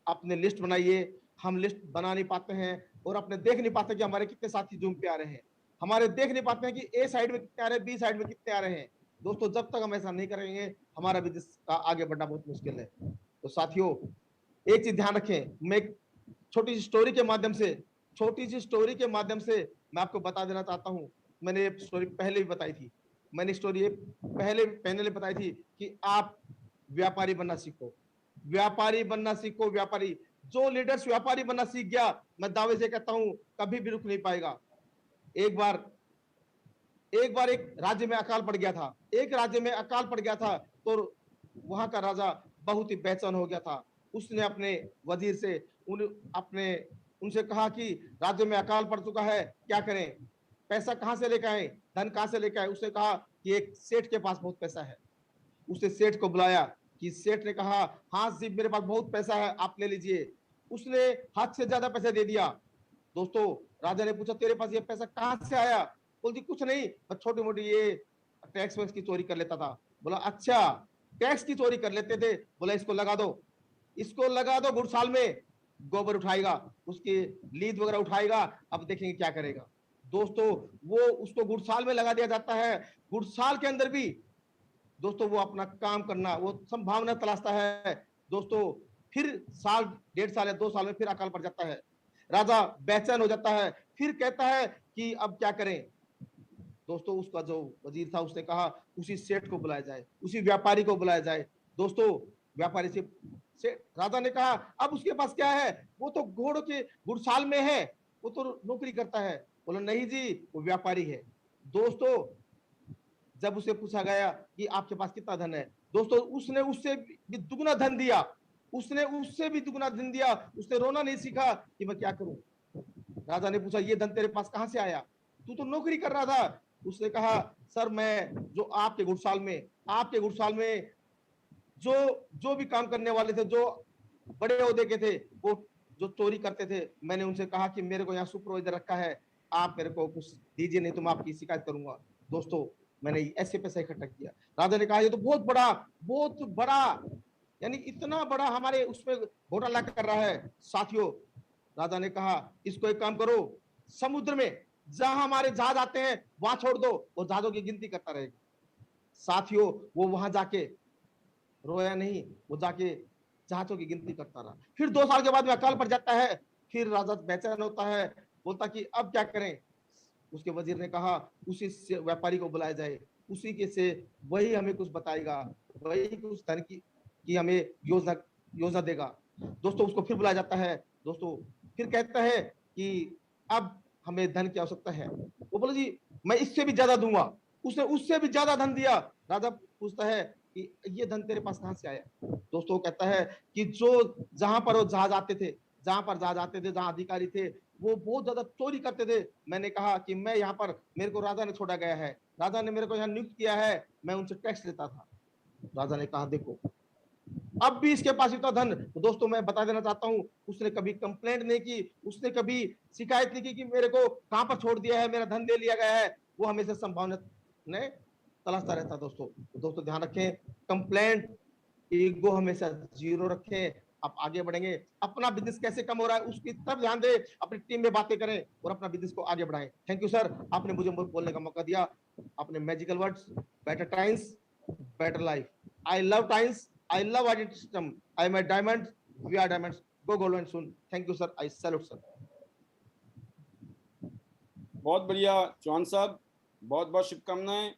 अपने लिस्ट बनाइए। हम लिस्ट बना नहीं पाते हैं और अपने देख नहीं पाते कि हमारे कितने साथी जूम पे आ रहे हैं, हमारे देख नहीं पाते हैं कि ए साइड में कितने आ रहे हैं, बी साइड में कितने आ रहे हैं। दोस्तों जब तक हम ऐसा नहीं करेंगे हमारा बिजनेस का आगे बढ़ना बहुत मुश्किल है। तो साथियों एक चीज ध्यान रखें, मैं एक छोटी सी स्टोरी के माध्यम से, छोटी सी स्टोरी के माध्यम से मैं आपको बता देना चाहता हूँ। मैंने ये स्टोरी पहले भी बताई थी, मैंने स्टोरी पहले बताई थी कि आप व्यापारी बनना सीखो, व्यापारी बनना सीखो, व्यापारी। जो लीडर्स व्यापारी बनना सीख गया, मैं दावे से कहता हूं कभी भी रुक नहीं पाएगा। एक बार एक राज्य में अकाल पड़ गया था, एक राज्य में अकाल पड़ गया था, तो वहां का राजा बहुत ही बेचैन हो गया था। उसने अपने वजीर से उनसे कहा कि राज्य में अकाल पड़ चुका है, क्या करें, पैसा कहां से लेकर आए, धन कहां से लेकर आए। उसने कहा कि एक सेठ के पास बहुत पैसा है। उसने सेठ को बुलाया कि सेठ ने कहा हाँ जी मेरे पास बहुत पैसा है, आप ले लीजिए। उसने हद से ज्यादा पैसे दे दिया। दोस्तों राजा ने पूछा तेरे पास ये पैसा कहां से आया? बोलती कुछ नहीं, मैं छोटी मोटी ये टैक्स वैक्स की चोरी कर लेता था। बोला अच्छा टैक्स की चोरी कर लेते थे? बोला इसको लगा दो, इसको लगा दो गुड़साल में, गोबर उठाएगा, उसकी लीद वगैरह उठाएगा, अब देखेंगे क्या करेगा। दोस्तों वो उसको गुड़साल में लगा दिया जाता है। गुड़साल के अंदर भी दोस्तों वो अपना काम करना, वो संभावना तलाशता है। दोस्तों फिर साल, 1.5 साल या 2 साल में फिर अकाल पड़ जाता है। राजा बेचैन हो जाता है, फिर कहता है कि अब क्या करें। दोस्तों उसका जो वजीर था उसने कहा उसी सेठ को बुलाया जाए, उसी व्यापारी को बुलाया जाए। दोस्तों व्यापारी से राजा ने कहा अब उसके पास क्या है, वो तो घोड़ों के गुड़साल में है, वो तो नौकरी करता है। बोला नहीं जी वो व्यापारी है। दोस्तों जब उसे पूछा गया कि आपके पास कितना धन है, दोस्तों उसने उससे भी दुगना धन दिया, उसने उससे भी दुगना धन दिया। उसने रोना नहीं सीखा कि मैं क्या करूं। राजा ने पूछा ये धन तेरे पास कहां से आया, तू तो नौकरी कर रहा था। उसने कहा सर मैं जो आपके गुड़साल में जो भी काम करने वाले थे, जो बड़े ओहदे के थे, वो जो चोरी करते थे, मैंने उनसे कहा कि मेरे को यहाँ सुपरवाइजर रखा है, आप मेरे को कुछ दीजिए नहीं तो मैं आपकी शिकायत करूंगा। दोस्तों मैंने ऐसे पैसा इकट्ठा किया। राजा ने कहा ये तो बहुत बड़ा यानी इतना बड़ा हमारे उसमें घोटाला कर रहा है। साथियों राजा ने कहा इसको एक काम करो, समुद्र में जहां हमारे जहाज आते हैं वहां छोड़ दो, वो जहाजों की गिनती करता रहेगा। साथियों वो वहां जाके रोया नहीं, वो जाके जहाजों की गिनती करता रहा। फिर 2 साल के बाद में अकाल पड़ जाता है। फिर राजा बेचैन होता है, बोलता कि अब क्या करें। उसके वजीर ने कहा उसी से व्यापारी को बुलाया जाए, उसी के से वही हमें कुछ बताएगा, वही कुछ धन की हमें योजना योजना देगा। दोस्तों उसको फिर बुलाया जाता है, दोस्तों फिर कहता है कि अब हमें धन की आवश्यकता है। वो बोले जी मैं इससे भी ज्यादा दूंगा। उसने उससे भी ज्यादा धन दिया। राजा पूछता है कि ये धन तेरे पास कहां से आया? दोस्तों कहता है कि जो जहां पर वो जहाज आते थे, जहां अधिकारी थे वो बहुत ज्यादा चोरी करते थे। मैंने कहा कि मैं यहाँ पर, मेरे को राजा ने छोड़ा गया है, राजा ने मेरे को यहाँ नियुक्त किया है, मैं उनसे टैक्स लेता था। राजा ने कहा देखो अब भी इसके पास इतना धन। तो दोस्तों मैं बता देना चाहता हूँ, उसने कभी कंप्लेंट नहीं की, उसने कभी शिकायत नहीं की कि मेरे को कहां पर छोड़ दिया है, मेरा धन ले लिया गया है। वो हमेशा संभावना ने तलाशता रहता। दोस्तों ध्यान रखें, कंप्लेंट ईगो हमेशा जीरो रखें। आप आगे बढ़ेंगे, अपना बिजनेस कैसे कम हो रहा है उसकी तरफ ध्यान दें, अपनी टीम में बातें करें और अपना बिजनेस को आगे बढ़ाएं। थैंक यू सर, आपने मुझे बोलने का मौका दिया। आपने magical words, better times better life, I love times, I love identity system, I am a diamond, we are diamonds, go gold and soon. Thank you sir, I salute sir. बहुत बढ़िया चौहान साहब, बहुत बहुत शुभकामनाएं।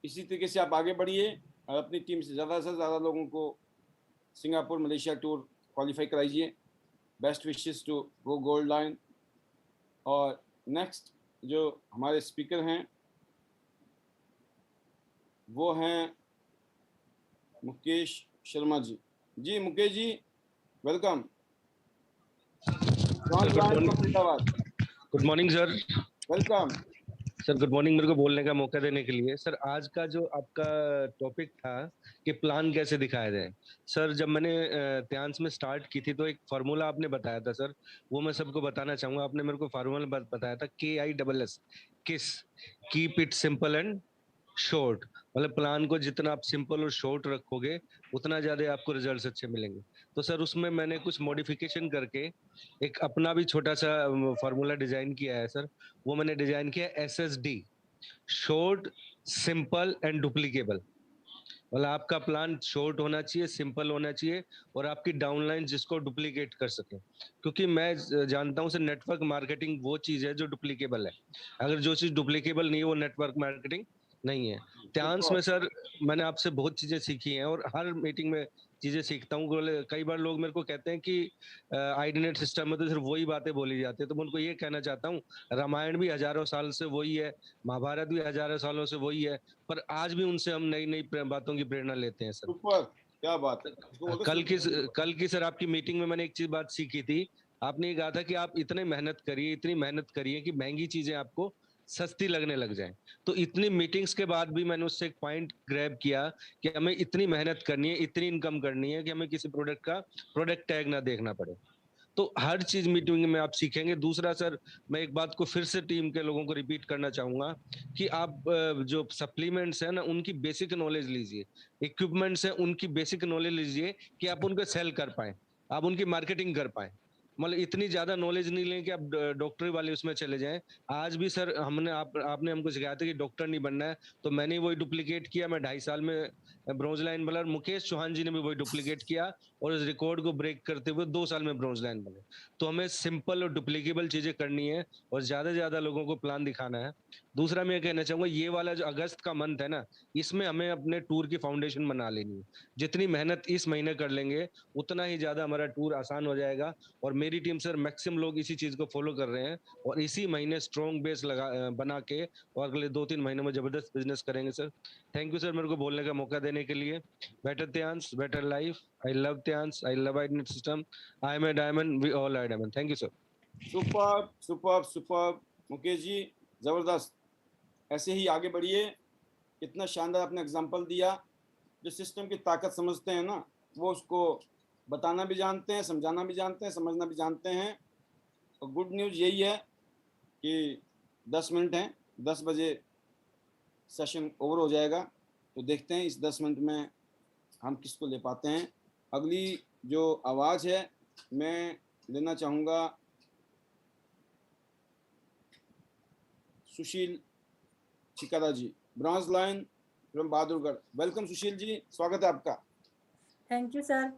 इसी तरीके से आप आगे बढ़िए और अपनी टीम से ज़्यादा लोगों को सिंगापुर मलेशिया टूर क्वालिफाई कराइए। Best wishes to go gold line. और नेक्स्ट जो हमारे स्पीकर हैं वो हैं मुकेश शर्मा जी। जी Mukesh ji welcome. Good morning sir. Welcome sir good morning, मेरे को बोलने का मौका देने के लिए। सर आज का जो आपका टॉपिक था कि प्लान कैसे दिखाया जाए, सर जब मैंने त्यांस में स्टार्ट की थी तो एक फार्मूला आपने बताया था सर, वो मैं सबको बताना चाहूंगा। आपने मेरे को फार्मूला बताया था KISS, किस, keep it simple and short. मतलब प्लान को जितना आप सिंपल और शॉर्ट रखोगे उतना ज्यादा आपको रिजल्ट्स अच्छे मिलेंगे। तो सर उसमें मैंने कुछ मॉडिफिकेशन करके एक अपना भी छोटा सा फार्मूला डिजाइन किया है सर। वो मैंने डिजाइन किया SSD, short, simple and duplicable. मतलब आपका प्लान शॉर्ट होना चाहिए, सिंपल होना चाहिए और आपकी डाउनलाइन जिसको डुप्लीकेट कर सके। क्योंकि मैं जानता हूं सर नेटवर्क मार्केटिंग वो चीज है जो डुप्लीकेबल है। अगर जो चीज डुप्लीकेबल नहीं है वो नेटवर्क मार्केटिंग नहीं है। त्यांस में सर मैंने आपसे बहुत चीजें सीखी हैं और हर मीटिंग में चीजें सीखता हूँ। कई बार लोग मेरे को कहते हैं कि आईडीनेट सिस्टम में तो सिर्फ वही बातें बोली जाती है। तो मैं उनको ये कहना चाहता हूँ, रामायण भी हजारों साल से वही है, महाभारत भी हजारों सालों से वही है, पर आज भी उनसे हम नई नई बातों की प्रेरणा लेते हैं सर। सुपर, क्या बात है। कल की सर आपकी मीटिंग में मैंने एक चीज बात सीखी थी। आपने ये कहा था कि आप इतनी मेहनत करिए कि महंगी चीजें आपको सस्ती लगने लग जाए। तो इतनी मीटिंग्स के बाद भी मैंने उससे एक पॉइंट ग्रैब किया कि हमें इतनी मेहनत करनी है, इतनी इनकम करनी है कि हमें किसी प्रोडक्ट का प्रोडक्ट टैग ना देखना पड़े। तो हर चीज मीटिंग में आप सीखेंगे। दूसरा सर, मैं एक बात को फिर से टीम के लोगों को रिपीट करना चाहूंगा कि आप जो सप्लीमेंट्स है ना उनकी बेसिक नॉलेज लीजिए, इक्विपमेंट्स है उनकी बेसिक नॉलेज लीजिए कि आप उनको सेल कर पाए, आप उनकी मार्केटिंग कर पाए। मतलब इतनी ज्यादा नॉलेज नहीं लें कि आप डॉक्टरी वाले उसमें चले जाएं। आज भी सर आपने हमको सिखाया था कि डॉक्टर नहीं बनना है, तो मैंने वही डुप्लीकेट किया। मैं 2.5 साल में ब्रॉन्ज लाइन बना। मुकेश चौहान जी ने भी वही डुप्लीकेट किया और इस रिकॉर्ड को ब्रेक करते हुए 2 साल में ब्रॉन्ज लाइन बने। तो हमें सिंपल और डुप्लीकेबल चीजें करनी है और ज्यादा से ज्यादा लोगों को प्लान दिखाना है। दूसरा मैं कहना चाहूंगा, ये वाला जो अगस्त का मंथ है ना, इसमें हमें अपने टूर की फाउंडेशन बना लेनी है। जितनी मेहनत इस महीने कर लेंगे उतना ही ज्यादा हमारा टूर आसान हो जाएगा। और मेरी टीम सर मैक्सिमम लोग इसी चीज को फॉलो कर रहे हैं और इसी महीने स्ट्रॉन्ग बेस बना के और अगले 2-3 महीनों में जबरदस्त बिजनेस करेंगे सर। थैंक यू सर मेरे को बोलने का मौका देने के लिए। Better Tiens, better life, I love Tiens, I love identity system, I am a diamond, we all are diamond. Thank you sir. Super super super Mukesh ji, जबरदस्त। ऐसे ही आगे बढ़िए। इतना शानदार आपने एग्जांपल दिया। जो सिस्टम की ताकत समझते हैं ना, वो उसको बताना भी जानते हैं, समझाना भी जानते हैं, समझना भी जानते हैं। और गुड न्यूज़ यही है कि 10 मिनट हैं, 10 बजे सेशन ओवर हो जाएगा। तो देखते हैं इस 10 मिनट में हम किसको ले पाते हैं। अगली जो आवाज़ है मैं लेना चाहूँगा Sushil Chikara ji, bronze line from Bahadurgarh. Welcome Sushil ji, स्वागत है आपका। Thank you sir,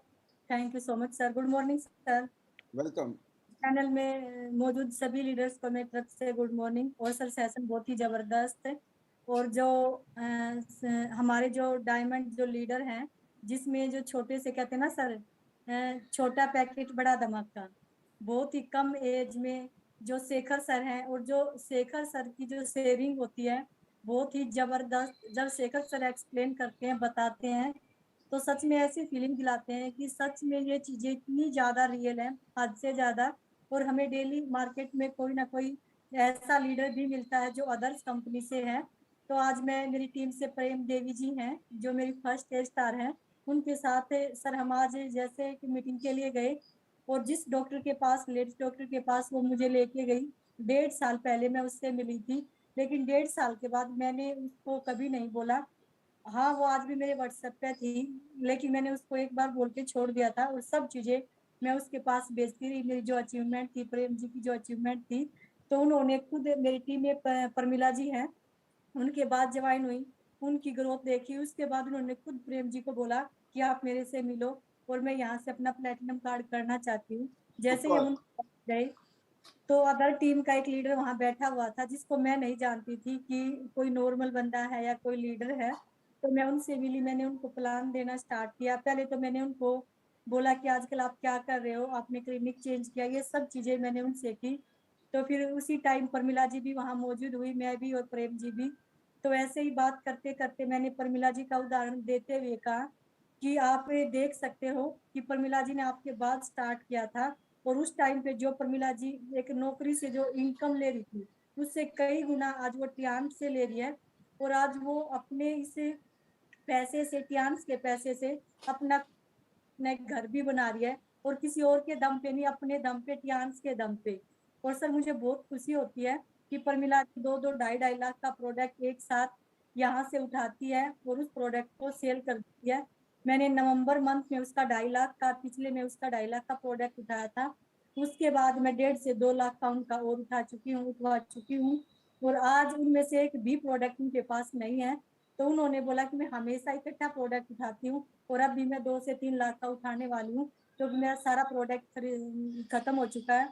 thank you so much sir. Good morning sir. Welcome. Panel में मौजूद सभी लीडर्स को मेरी तरफ से गुड मॉर्निंग। और सर सेशन बहुत ही जबरदस्त है। और जो हमारे जो डायमंड जो लीडर हैं, जिसमें जो छोटे से कहते हैं ना सर, छोटा पैकेट बड़ा धमाका, बहुत ही कम एज में जो शेखर सर हैं, और जो शेखर सर की जो शेयरिंग होती है बहुत ही जबरदस्त। जब शेखर सर एक्सप्लेन करते हैं, बताते हैं, तो सच में ऐसी फीलिंग दिलाते हैं कि सच में ये चीजें इतनी ज्यादा रियल है, हद से ज्यादा। और हमें डेली मार्केट में कोई ना कोई ऐसा लीडर भी मिलता है जो अदर्स कंपनी से है। तो आज मैं, मेरी टीम से प्रेम देवी जी हैं जो मेरी फर्स्ट स्टार हैं, उनके साथ सर हम आज जैसे कि मीटिंग के लिए गए, और जिस डॉक्टर के पास, लेडीज डॉक्टर के पास वो मुझे लेके गई, 1.5 साल पहले मैं उससे मिली थी, लेकिन 1.5 साल के बाद मैंने उसको कभी नहीं बोला। हाँ, वो आज भी मेरे व्हाट्सएप पे थी, लेकिन मैंने उसको एक बार बोल के छोड़ दिया था, और सब चीजें मैं उसके पास भेजती रही। मेरी जो अचीवमेंट थी, प्रेम जी की जो अचीवमेंट थी, तो उन्होंने खुद, मेरी टीम में परमिला जी हैं, उनके बाद ज्वाइन हुई, उनकी ग्रोथ देखी, उसके बाद उन्होंने खुद प्रेम जी को बोला कि आप मेरे से मिलो और मैं यहाँ से अपना प्लेटिनम कार्ड करना चाहती हूँ। जैसे ही हम गए, तो अदर टीम का एक लीडर वहां बैठा हुआ था, जिसको मैं नहीं जानती थी कि कोई नॉर्मल बंदा है या कोई लीडर है। तो मैं उनसे मिली, मैंने उनको प्लान देना स्टार्ट किया। पहले तो मैंने उनको बोला कि आजकल आप क्या कर रहे हो, आपने क्लिनिक चेंज किया, ये सब चीजें मैंने उनसे की। तो फिर उसी टाइम परमिला जी भी वहां मौजूद हुई, मैं भी और प्रेम जी भी। तो ऐसे ही बात करते करते मैंने परमिला जी का उदाहरण देते हुए कहा कि आप ये देख सकते हो कि परमिला जी ने आपके बाद स्टार्ट किया था, और उस टाइम पे जो प्रमिला जी एक नौकरी से जो इनकम ले रही थी, उससे कई गुना आज वो टियांस से ले रही है। और आज वो अपने इस पैसे से, टियांस के पैसे से अपना घर भी बना रही है, और किसी और के दम पे नहीं, अपने दम पे, टियांस के दम पे। और सर मुझे बहुत खुशी होती है कि परमिला 2-2, 2.5 लाख का प्रोडक्ट एक साथ यहाँ से उठाती है और उस प्रोडक्ट को सेल कर देती है। मैंने नवंबर मंथ में उसका 2.5 लाख का, पिछले में उसका 2.5 लाख का प्रोडक्ट उठाया था। उसके बाद मैं 1.5 से 2 लाख का उनका और उठवा चुकी हूँ। और आज उनमें से एक भी प्रोडक्ट उनके पास नहीं है। तो उन्होंने बोला कि मैं हमेशा इकट्ठा प्रोडक्ट उठाती हूँ, और अब भी मैं 2 से 3 लाख का उठाने वाली हूँ, क्योंकि मेरा सारा प्रोडक्ट खत्म हो चुका है।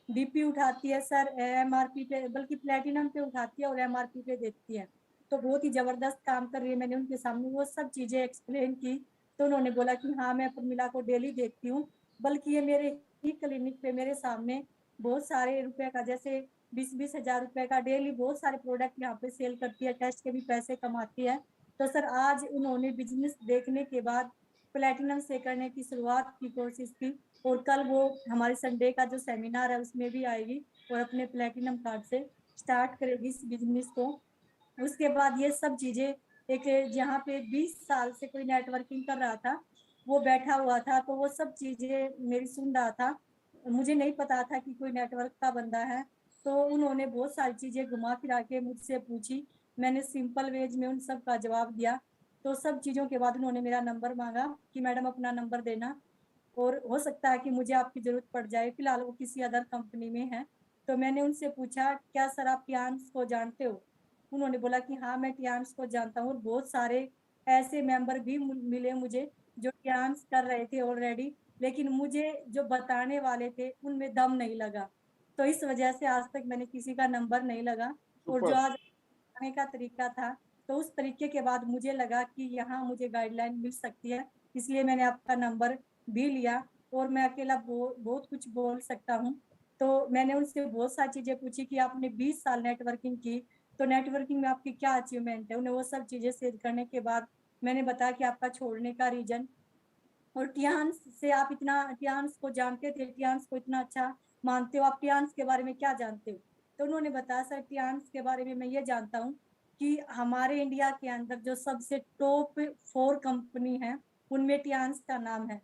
डीपी उठाती है सर एमआरपी पे, बल्कि प्लेटिनम पे उठाती है और एमआरपी पे देती है। तो बहुत ही जबरदस्त काम कर रही है। मैंने उनके सामने वो सब चीजें एक्सप्लेन की, तो उन्होंने बोला कि हाँ, मैं प्रमिला को डेली देखती हूँ, बल्कि ये मेरे ही क्लिनिक पे मेरे सामने बहुत सारे रुपए का, जैसे 20-20 हजार रुपए का डेली बहुत सारे प्रोडक्ट यहाँ पे सेल करती है, टेस्ट के भी पैसे कमाती है। तो सर आज उन्होंने बिजनेस देखने के बाद प्लेटिनम से करने की शुरुआत की कोशिश की, और कल वो हमारे संडे का जो सेमिनार है उसमें भी आएगी और अपने प्लेटिनम कार्ड से स्टार्ट करेगी इस बिजनेस को। उसके बाद ये सब चीजें, एक जहाँ पे 20 साल से कोई नेटवर्किंग कर रहा था, वो बैठा हुआ था, तो वो सब चीजें मेरी सुन रहा था। मुझे नहीं पता था कि कोई नेटवर्क का बंदा है। तो उन्होंने बहुत सारी चीजें घुमा फिरा के मुझसे पूछी, मैंने सिंपल वेज में उन सब का जवाब दिया। तो सब चीजों के बाद उन्होंने मेरा नंबर मांगा कि मैडम अपना नंबर देना, और हो सकता है कि मुझे आपकी जरूरत पड़ जाए। फिलहाल वो किसी अदर कंपनी में है। तो मैंने उनसे पूछा, क्या सर आप टियांस को जानते हो? उन्होंने बोला कि हाँ, मैं टियांस को जानता हूँ। और बहुत सारे ऐसे मेंबर भी मिले मुझे जो टियांस कर रहे थे ऑलरेडी, लेकिन मुझे जो बताने वाले थे उनमें दम नहीं लगा। तो इस वजह से आज तक मैंने किसी का नंबर नहीं लगा। और जो आज आने का तरीका था, तो उस तरीके के बाद मुझे लगा कि यहाँ मुझे गाइडलाइन मिल सकती है, इसलिए मैंने आपका नंबर भी लिया। और मैं अकेला बहुत कुछ बोल सकता हूँ। तो मैंने उनसे बहुत सारी चीजें पूछी कि आपने 20 साल नेटवर्किंग की, तो नेटवर्किंग में आपकी क्या अचीवमेंट है। उन्हें वो सब चीजें शेयर करने के बाद मैंने बताया कि आपका छोड़ने का रीजन, और टियांस से आप इतना, टियांस को जानते थे, टियांस को इतना अच्छा मानते हो, आप टियांस के बारे में क्या जानते हो? तो उन्होंने बताया, सर टियांस के बारे में मैं ये जानता हूँ कि हमारे इंडिया के अंदर जो सबसे टॉप 4 कंपनी है उनमें टियांस का नाम है।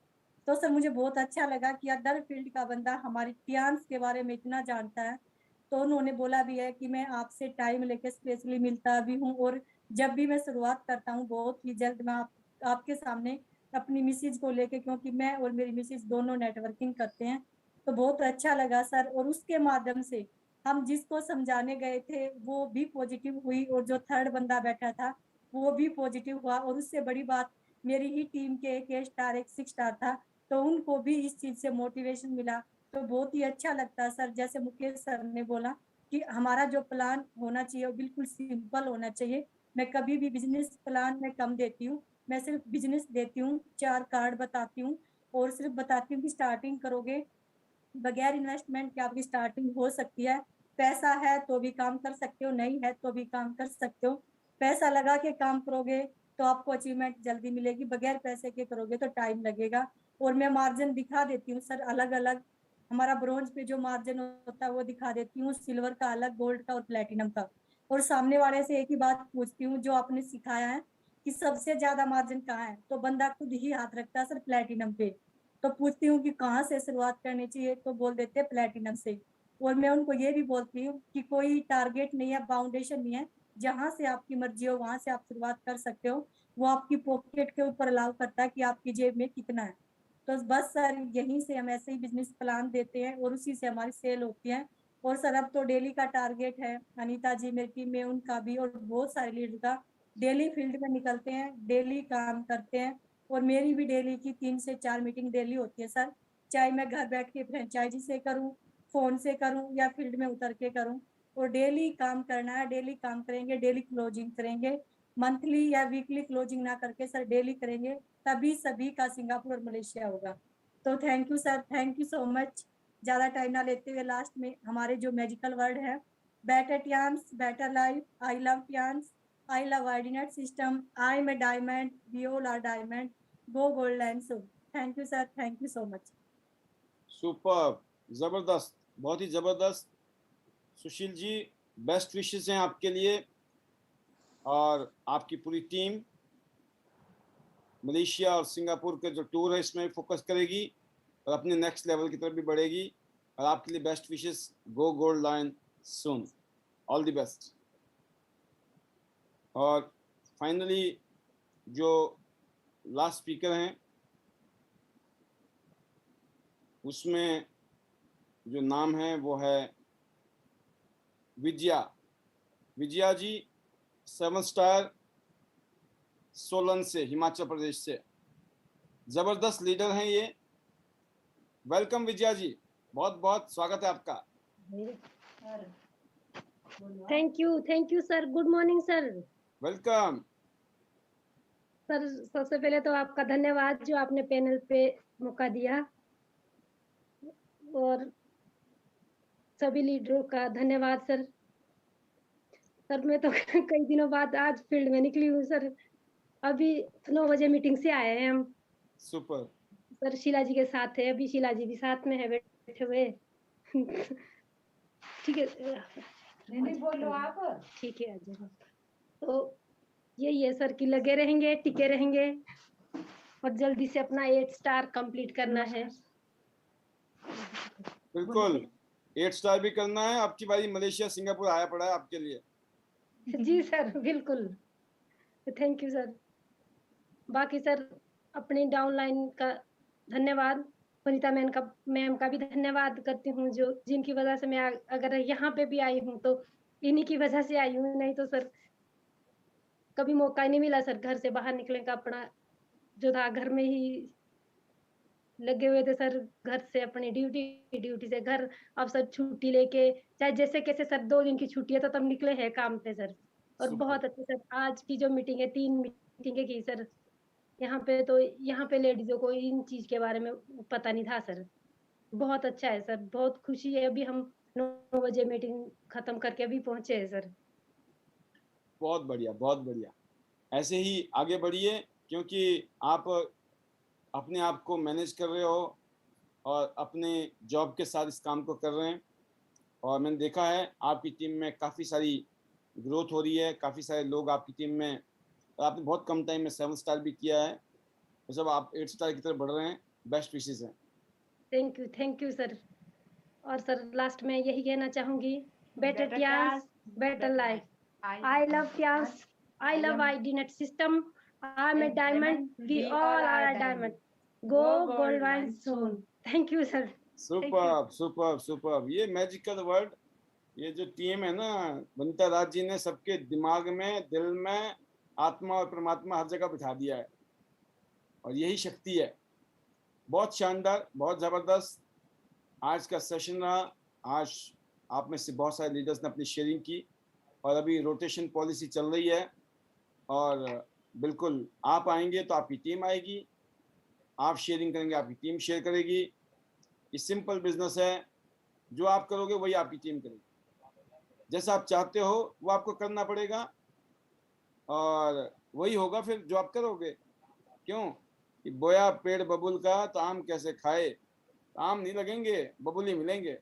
तो सर मुझे बहुत अच्छा लगा कि अदर फील्ड का बंदा हमारी टियांस के बारे में इतना जानता है। तो उन्होंने बोला भी है कि मैं आपसे टाइम लेके स्पेशली मिलता भी हूँ, और जब भी मैं शुरुआत करता हूँ बहुत ही जल्द मैं आपके सामने अपनी मिसेज को लेके, क्योंकि मैं और मेरी मिसेज दोनों नेटवर्किंग करते हैं। तो बहुत अच्छा लगा सर। और उसके माध्यम से हम जिसको समझाने गए थे वो भी पॉजिटिव हुई, और जो थर्ड बंदा बैठा था वो भी पॉजिटिव हुआ। और उससे बड़ी बात, मेरी ही टीम के एक स्टार, एक 6 स्टार था, तो उनको भी इस चीज से मोटिवेशन मिला। तो बहुत ही अच्छा लगता है सर। जैसे मुकेश सर ने बोला कि हमारा जो प्लान होना चाहिए वो बिल्कुल सिंपल होना चाहिए। मैं कभी भी बिजनेस प्लान में कम देती हूँ, मैं सिर्फ बिजनेस देती हूँ, 4 कार्ड बताती हूँ और सिर्फ बताती हूँ कि स्टार्टिंग करोगे, बगैर इन्वेस्टमेंट के आपकी स्टार्टिंग हो सकती है। पैसा है तो भी काम कर सकते हो, नहीं है तो भी काम कर सकते हो। पैसा लगा के काम करोगे तो आपको अचीवमेंट जल्दी मिलेगी, बगैर पैसे के करोगे तो टाइम लगेगा। और मैं मार्जिन दिखा देती हूँ सर, अलग अलग हमारा ब्रोंज पे जो मार्जिन होता है वो दिखा देती हूँ, सिल्वर का अलग, गोल्ड का और प्लेटिनम का। और सामने वाले से एक ही बात पूछती हूँ जो आपने सिखाया है कि सबसे ज्यादा मार्जिन कहाँ है, तो बंदा खुद ही हाथ रखता है सर प्लेटिनम पे। तो पूछती हूँ कि कहाँ से शुरुआत करनी चाहिए, तो बोल देते हैं प्लेटिनम से। और मैं उनको ये भी बोलती हूँ कि कोई टारगेट नहीं है, बाउंडेशन नहीं है, जहां से आपकी मर्जी हो वहां से आप शुरुआत कर सकते हो। वो आपकी पॉकेट के ऊपर अलाउ करता है कि आपकी जेब में कितना है। तो बस सर यहीं से हम ऐसे ही बिजनेस प्लान देते हैं और उसी से हमारी सेल होती है। और सर अब तो डेली का टारगेट है, अनीता जी मेरी टीम में, उनका भी और बहुत सारे लीडर का, डेली फील्ड में निकलते हैं, डेली काम करते हैं। और मेरी भी डेली की 3 से 4 मीटिंग डेली होती है सर, चाहे मैं घर बैठ के फ्रेंचाइजी से करूं, फोन से करूं या फील्ड में उतर के करूं। और डेली काम करना है, डेली काम करेंगे, डेली क्लोजिंग करेंगे, मंथली या वीकली क्लोजिंग ना करके सर डेली करेंगे, तभी सभी का सिंगापुर और मलेशिया होगा। तो thank you sir, thank you so much. ज्यादा टाइम ना लेते हुए लास्ट में हमारे जो मैजिकल वर्ड है, better Tiens, better life, I love Tiens, I love ID net system, I am a diamond, we all are diamond, go gold and so. Thank you sir, thank you so much. Super, जबरदस्त, बहुत ही जबरदस्त। Sushil ji, best wishes हैं आपके लिए, और आपकी पूरी टीम मलेशिया और सिंगापुर के जो टूर है इसमें फोकस करेगी और अपने नेक्स्ट लेवल की तरफ भी बढ़ेगी। और आपके लिए best wishes, go gold line soon, all the best. और फाइनली जो लास्ट स्पीकर हैं उसमें जो नाम है वो है विजया। विजया जी 7 स्टार सोलन से, हिमाचल प्रदेश से, जबरदस्त लीडर हैं ये। वेलकम विजया जी, बहुत बहुत स्वागत है आपका। Thank you sir. Good morning sir. Welcome sir सबसे पहले तो आपका धन्यवाद जो आपने पैनल पे मौका दिया, और सभी लीडरों का धन्यवाद सर। सर मैं तो कई दिनों बाद आज फील्ड में निकली हूँ सर, अभी 9 बजे मीटिंग से आए हैं हम। सुपर सर शीला जी के साथ है, अभी शीला जी भी साथ में है बैठे हुए। ठीक है, नहीं बोलो आप। ठीक है अजय। तो यही है सर कि लगे रहेंगे, टिके रहेंगे और जल्दी से अपना 8 स्टार कंप्लीट करना है। बिल्कुल, 8 स्टार भी करना है। आपकी बारी मलेशिया सिंगापुर आया पड़ा है आपके लिए। जी सर बिल्कुल, थैंक यू सर। बाकी सर अपनी डाउनलाइन का धन्यवाद, वनिता मैम का भी धन्यवाद करती हूँ, जो जिनकी वजह से मैं अगर यहाँ पे भी आई हूँ तो इन्हीं की वजह से आई हूँ, नहीं तो सर कभी मौका ही नहीं मिला सर घर से बाहर निकलने का। अपना जो था घर में ही लगे हुए थे सर, घर से अपनी ड्यूटी से घर। अब सर छुट्टी लेके चाहे जैसे कैसे सर 2 दिन की छुट्टी है तो तब निकले हैं काम पे सर। और सुपर। बहुत अच्छे सर, आज की जो मीटिंग है 3 मीटिंगें की सर यहाँ पे लेडीजों को इन चीज के बारे में पता नहीं था सर। बहुत अच्छा है सर, बहुत खुशी है। अभी हम 9 बजे मीटिंग खत्म करके अभी पहुंचे हैं सर। बहुत बढ़िया, बहुत बढ़िया। ऐसे ही आगे बढ़िए, क्योंकि आप अपने आप को मैनेज कर रहे हो और अपने जॉब के साथ इस काम को कर रहे हैं। और मैंने देखा है आपकी टीम में काफ़ी सारी ग्रोथ हो रही है, काफ़ी सारे लोग आपकी टीम में, और आपने बहुत कम टाइम में 7 स्टार भी किया है, तो सब आप 8 स्टार की तरफ बढ़ रहे हैं। बेस्ट विशेस हैं। Thank you sir. और सर लास्ट में यही कहना चाहूंगी, better Tiens, better life, I love Tiens, I love ID net system, I am a diamond, we all are a diamond, go gold wine soon. Thank you sir. Super super super. ये magical word, ये जो team है ना, वनिता राज जी ने सबके दिमाग में, दिल में, आत्मा और परमात्मा हर जगह बिठा दिया है, और यही शक्ति है। बहुत शानदार, बहुत ज़बरदस्त। आज का सेशन रहा। आज आप में से बहुत सारे लीडर्स ने अपनी शेयरिंग की और अभी रोटेशन पॉलिसी चल रही है और बिल्कुल आप आएंगे तो आपकी टीम आएगी, आप शेयरिंग करेंगे आपकी टीम शेयर करेगी। ये सिंपल बिजनेस है, जो आप करोगे वही आपकी टीम करेगी। जैसा आप चाहते हो वो आपको करना पड़ेगा और वही होगा फिर जो आप करोगे। क्यों कि बोया पेड़ बबुल का तो आम कैसे खाए, तो आम नहीं लगेंगे, बबुल ही मिलेंगे।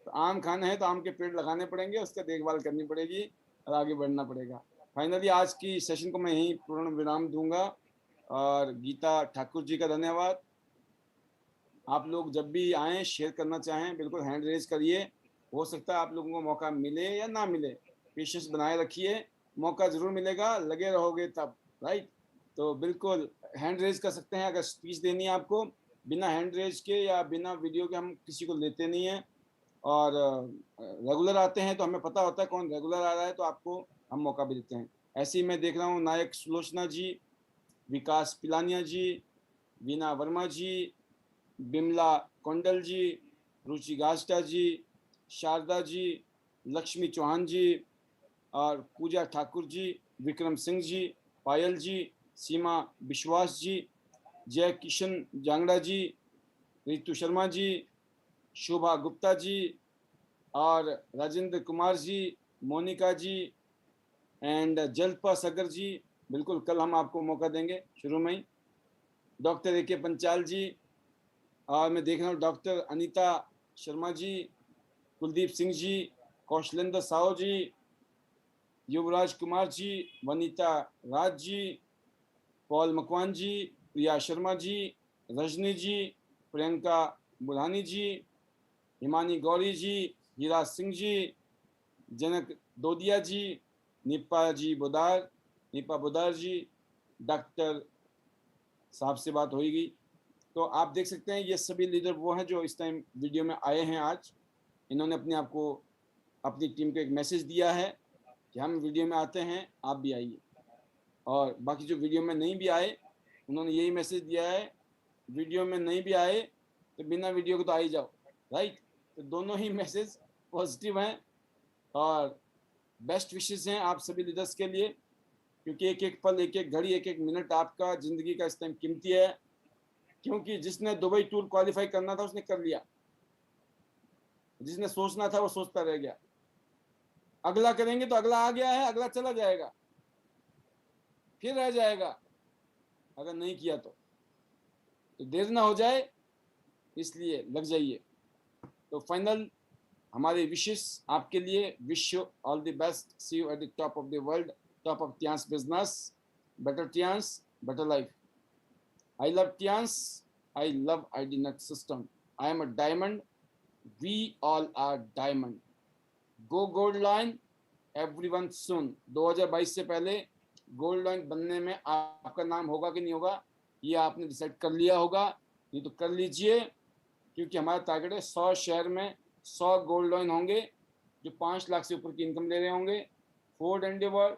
तो आम खाना है तो आम के पेड़ लगाने पड़ेंगे, उसका देखभाल करनी पड़ेगी और आगे बढ़ना पड़ेगा। फाइनली आज की सेशन को मैं यहीं पूर्ण विराम दूंगा और गीता ठाकुर जी का धन्यवाद। आप लोग जब भी आएँ शेयर करना चाहें बिल्कुल हैंड रेज करिए। हो सकता है आप लोगों को मौका मिले या ना मिले, पेशेंस बनाए रखिए, मौका जरूर मिलेगा, लगे रहोगे तब, राइट। तो बिल्कुल हैंड रेज कर सकते हैं। अगर स्पीच देनी है आपको, बिना हैंड रेज के या बिना वीडियो के हम किसी को लेते नहीं हैं। और रेगुलर आते हैं तो हमें पता होता है कौन रेगुलर आ रहा है, तो आपको हम मौका भी देते हैं। ऐसे ही मैं देख रहा हूँ नायक सुलोचना जी, विकास पिलानिया जी, वीना वर्मा जी, बिमला कोंडल जी, रुचि गास्टा जी, शारदा जी, लक्ष्मी चौहान जी और पूजा ठाकुर जी, विक्रम सिंह जी, पायल जी, सीमा विश्वास जी, जय किशन जांगड़ा जी, रितु शर्मा जी, शोभा गुप्ता जी और राजेंद्र कुमार जी, मोनिका जी एंड जल्पा सगर जी। बिल्कुल कल हम आपको मौका देंगे शुरू में ही। डॉक्टर AK पंचाल जी और मैं देख रहा हूँ डॉक्टर अनीता शर्मा जी, कुलदीप सिंह जी, कौशलेंद्र साहू जी, युवराज कुमार जी, वनीता राज जी, पॉल मकवान जी, प्रिया शर्मा जी, रजनी जी, प्रियंका बुल्हानी जी, हिमानी गौरी जी, हीरा सिंह जी, जनक दोदिया जी, निपा बुदार जी, डॉक्टर साहब से बात होगी। तो आप देख सकते हैं ये सभी लीडर वो हैं जो इस टाइम वीडियो में आए हैं। आज इन्होंने अपने आप को, अपनी टीम को एक मैसेज दिया है कि हम वीडियो में आते हैं, आप भी आइए। और बाकी जो वीडियो में नहीं भी आए उन्होंने यही मैसेज दिया है, वीडियो में नहीं भी आए तो बिना वीडियो के तो आ ही जाओ, राइट। तो दोनों ही मैसेज पॉजिटिव हैं और बेस्ट विशेस हैं आप सभी लीडर्स के लिए, क्योंकि एक एक पल, एक एक घड़ी, एक एक मिनट आपका ज़िंदगी का इस टाइम कीमती है। क्योंकि जिसने दुबई टूर क्वालिफाई करना था उसने कर लिया, जिसने सोचना था वो सोचता रह गया। अगला करेंगे तो अगला आ गया है, अगला चला जाएगा, फिर रह जाएगा अगर नहीं किया तो देर ना हो जाए, इसलिए लग जाइए। तो फाइनल हमारे विशेष आपके लिए, wish you all the best, see you at the top of the world, top of Tiens business, better Tiens, better life. I love Tians, I love IDNet system. I am a diamond, we all are diamond. Go gold line, everyone soon. 2022 से पहले gold line बनने में आपका नाम होगा कि नहीं होगा ये आपने डिसाइड कर लिया होगा, नहीं तो कर लीजिए, क्योंकि हमारा टारगेट है 100 शहर में 100 गोल्ड लाइन होंगे जो 5 लाख से ऊपर की इनकम ले रहे होंगे। Ford Endeavour,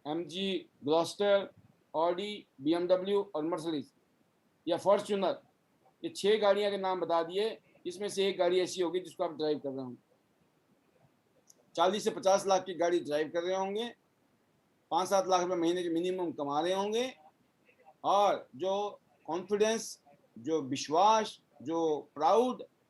MG Gloster, Audi, BMW और मर्सिडीज या फॉर्च्यूनर, ये 6 गाड़ियां के नाम बता दिए। इसमें से एक गाड़ी ऐसी होगी जिसको आप ड्राइव कर रहे होंगे, 40 से 50 लाख की गाड़ी ड्राइव कर रहे होंगे, 5-7 लाख रुपए महीने के मिनिमम कमा रहे होंगे और जो कॉन्फिडेंस, जो विश्वास, जो प्राउड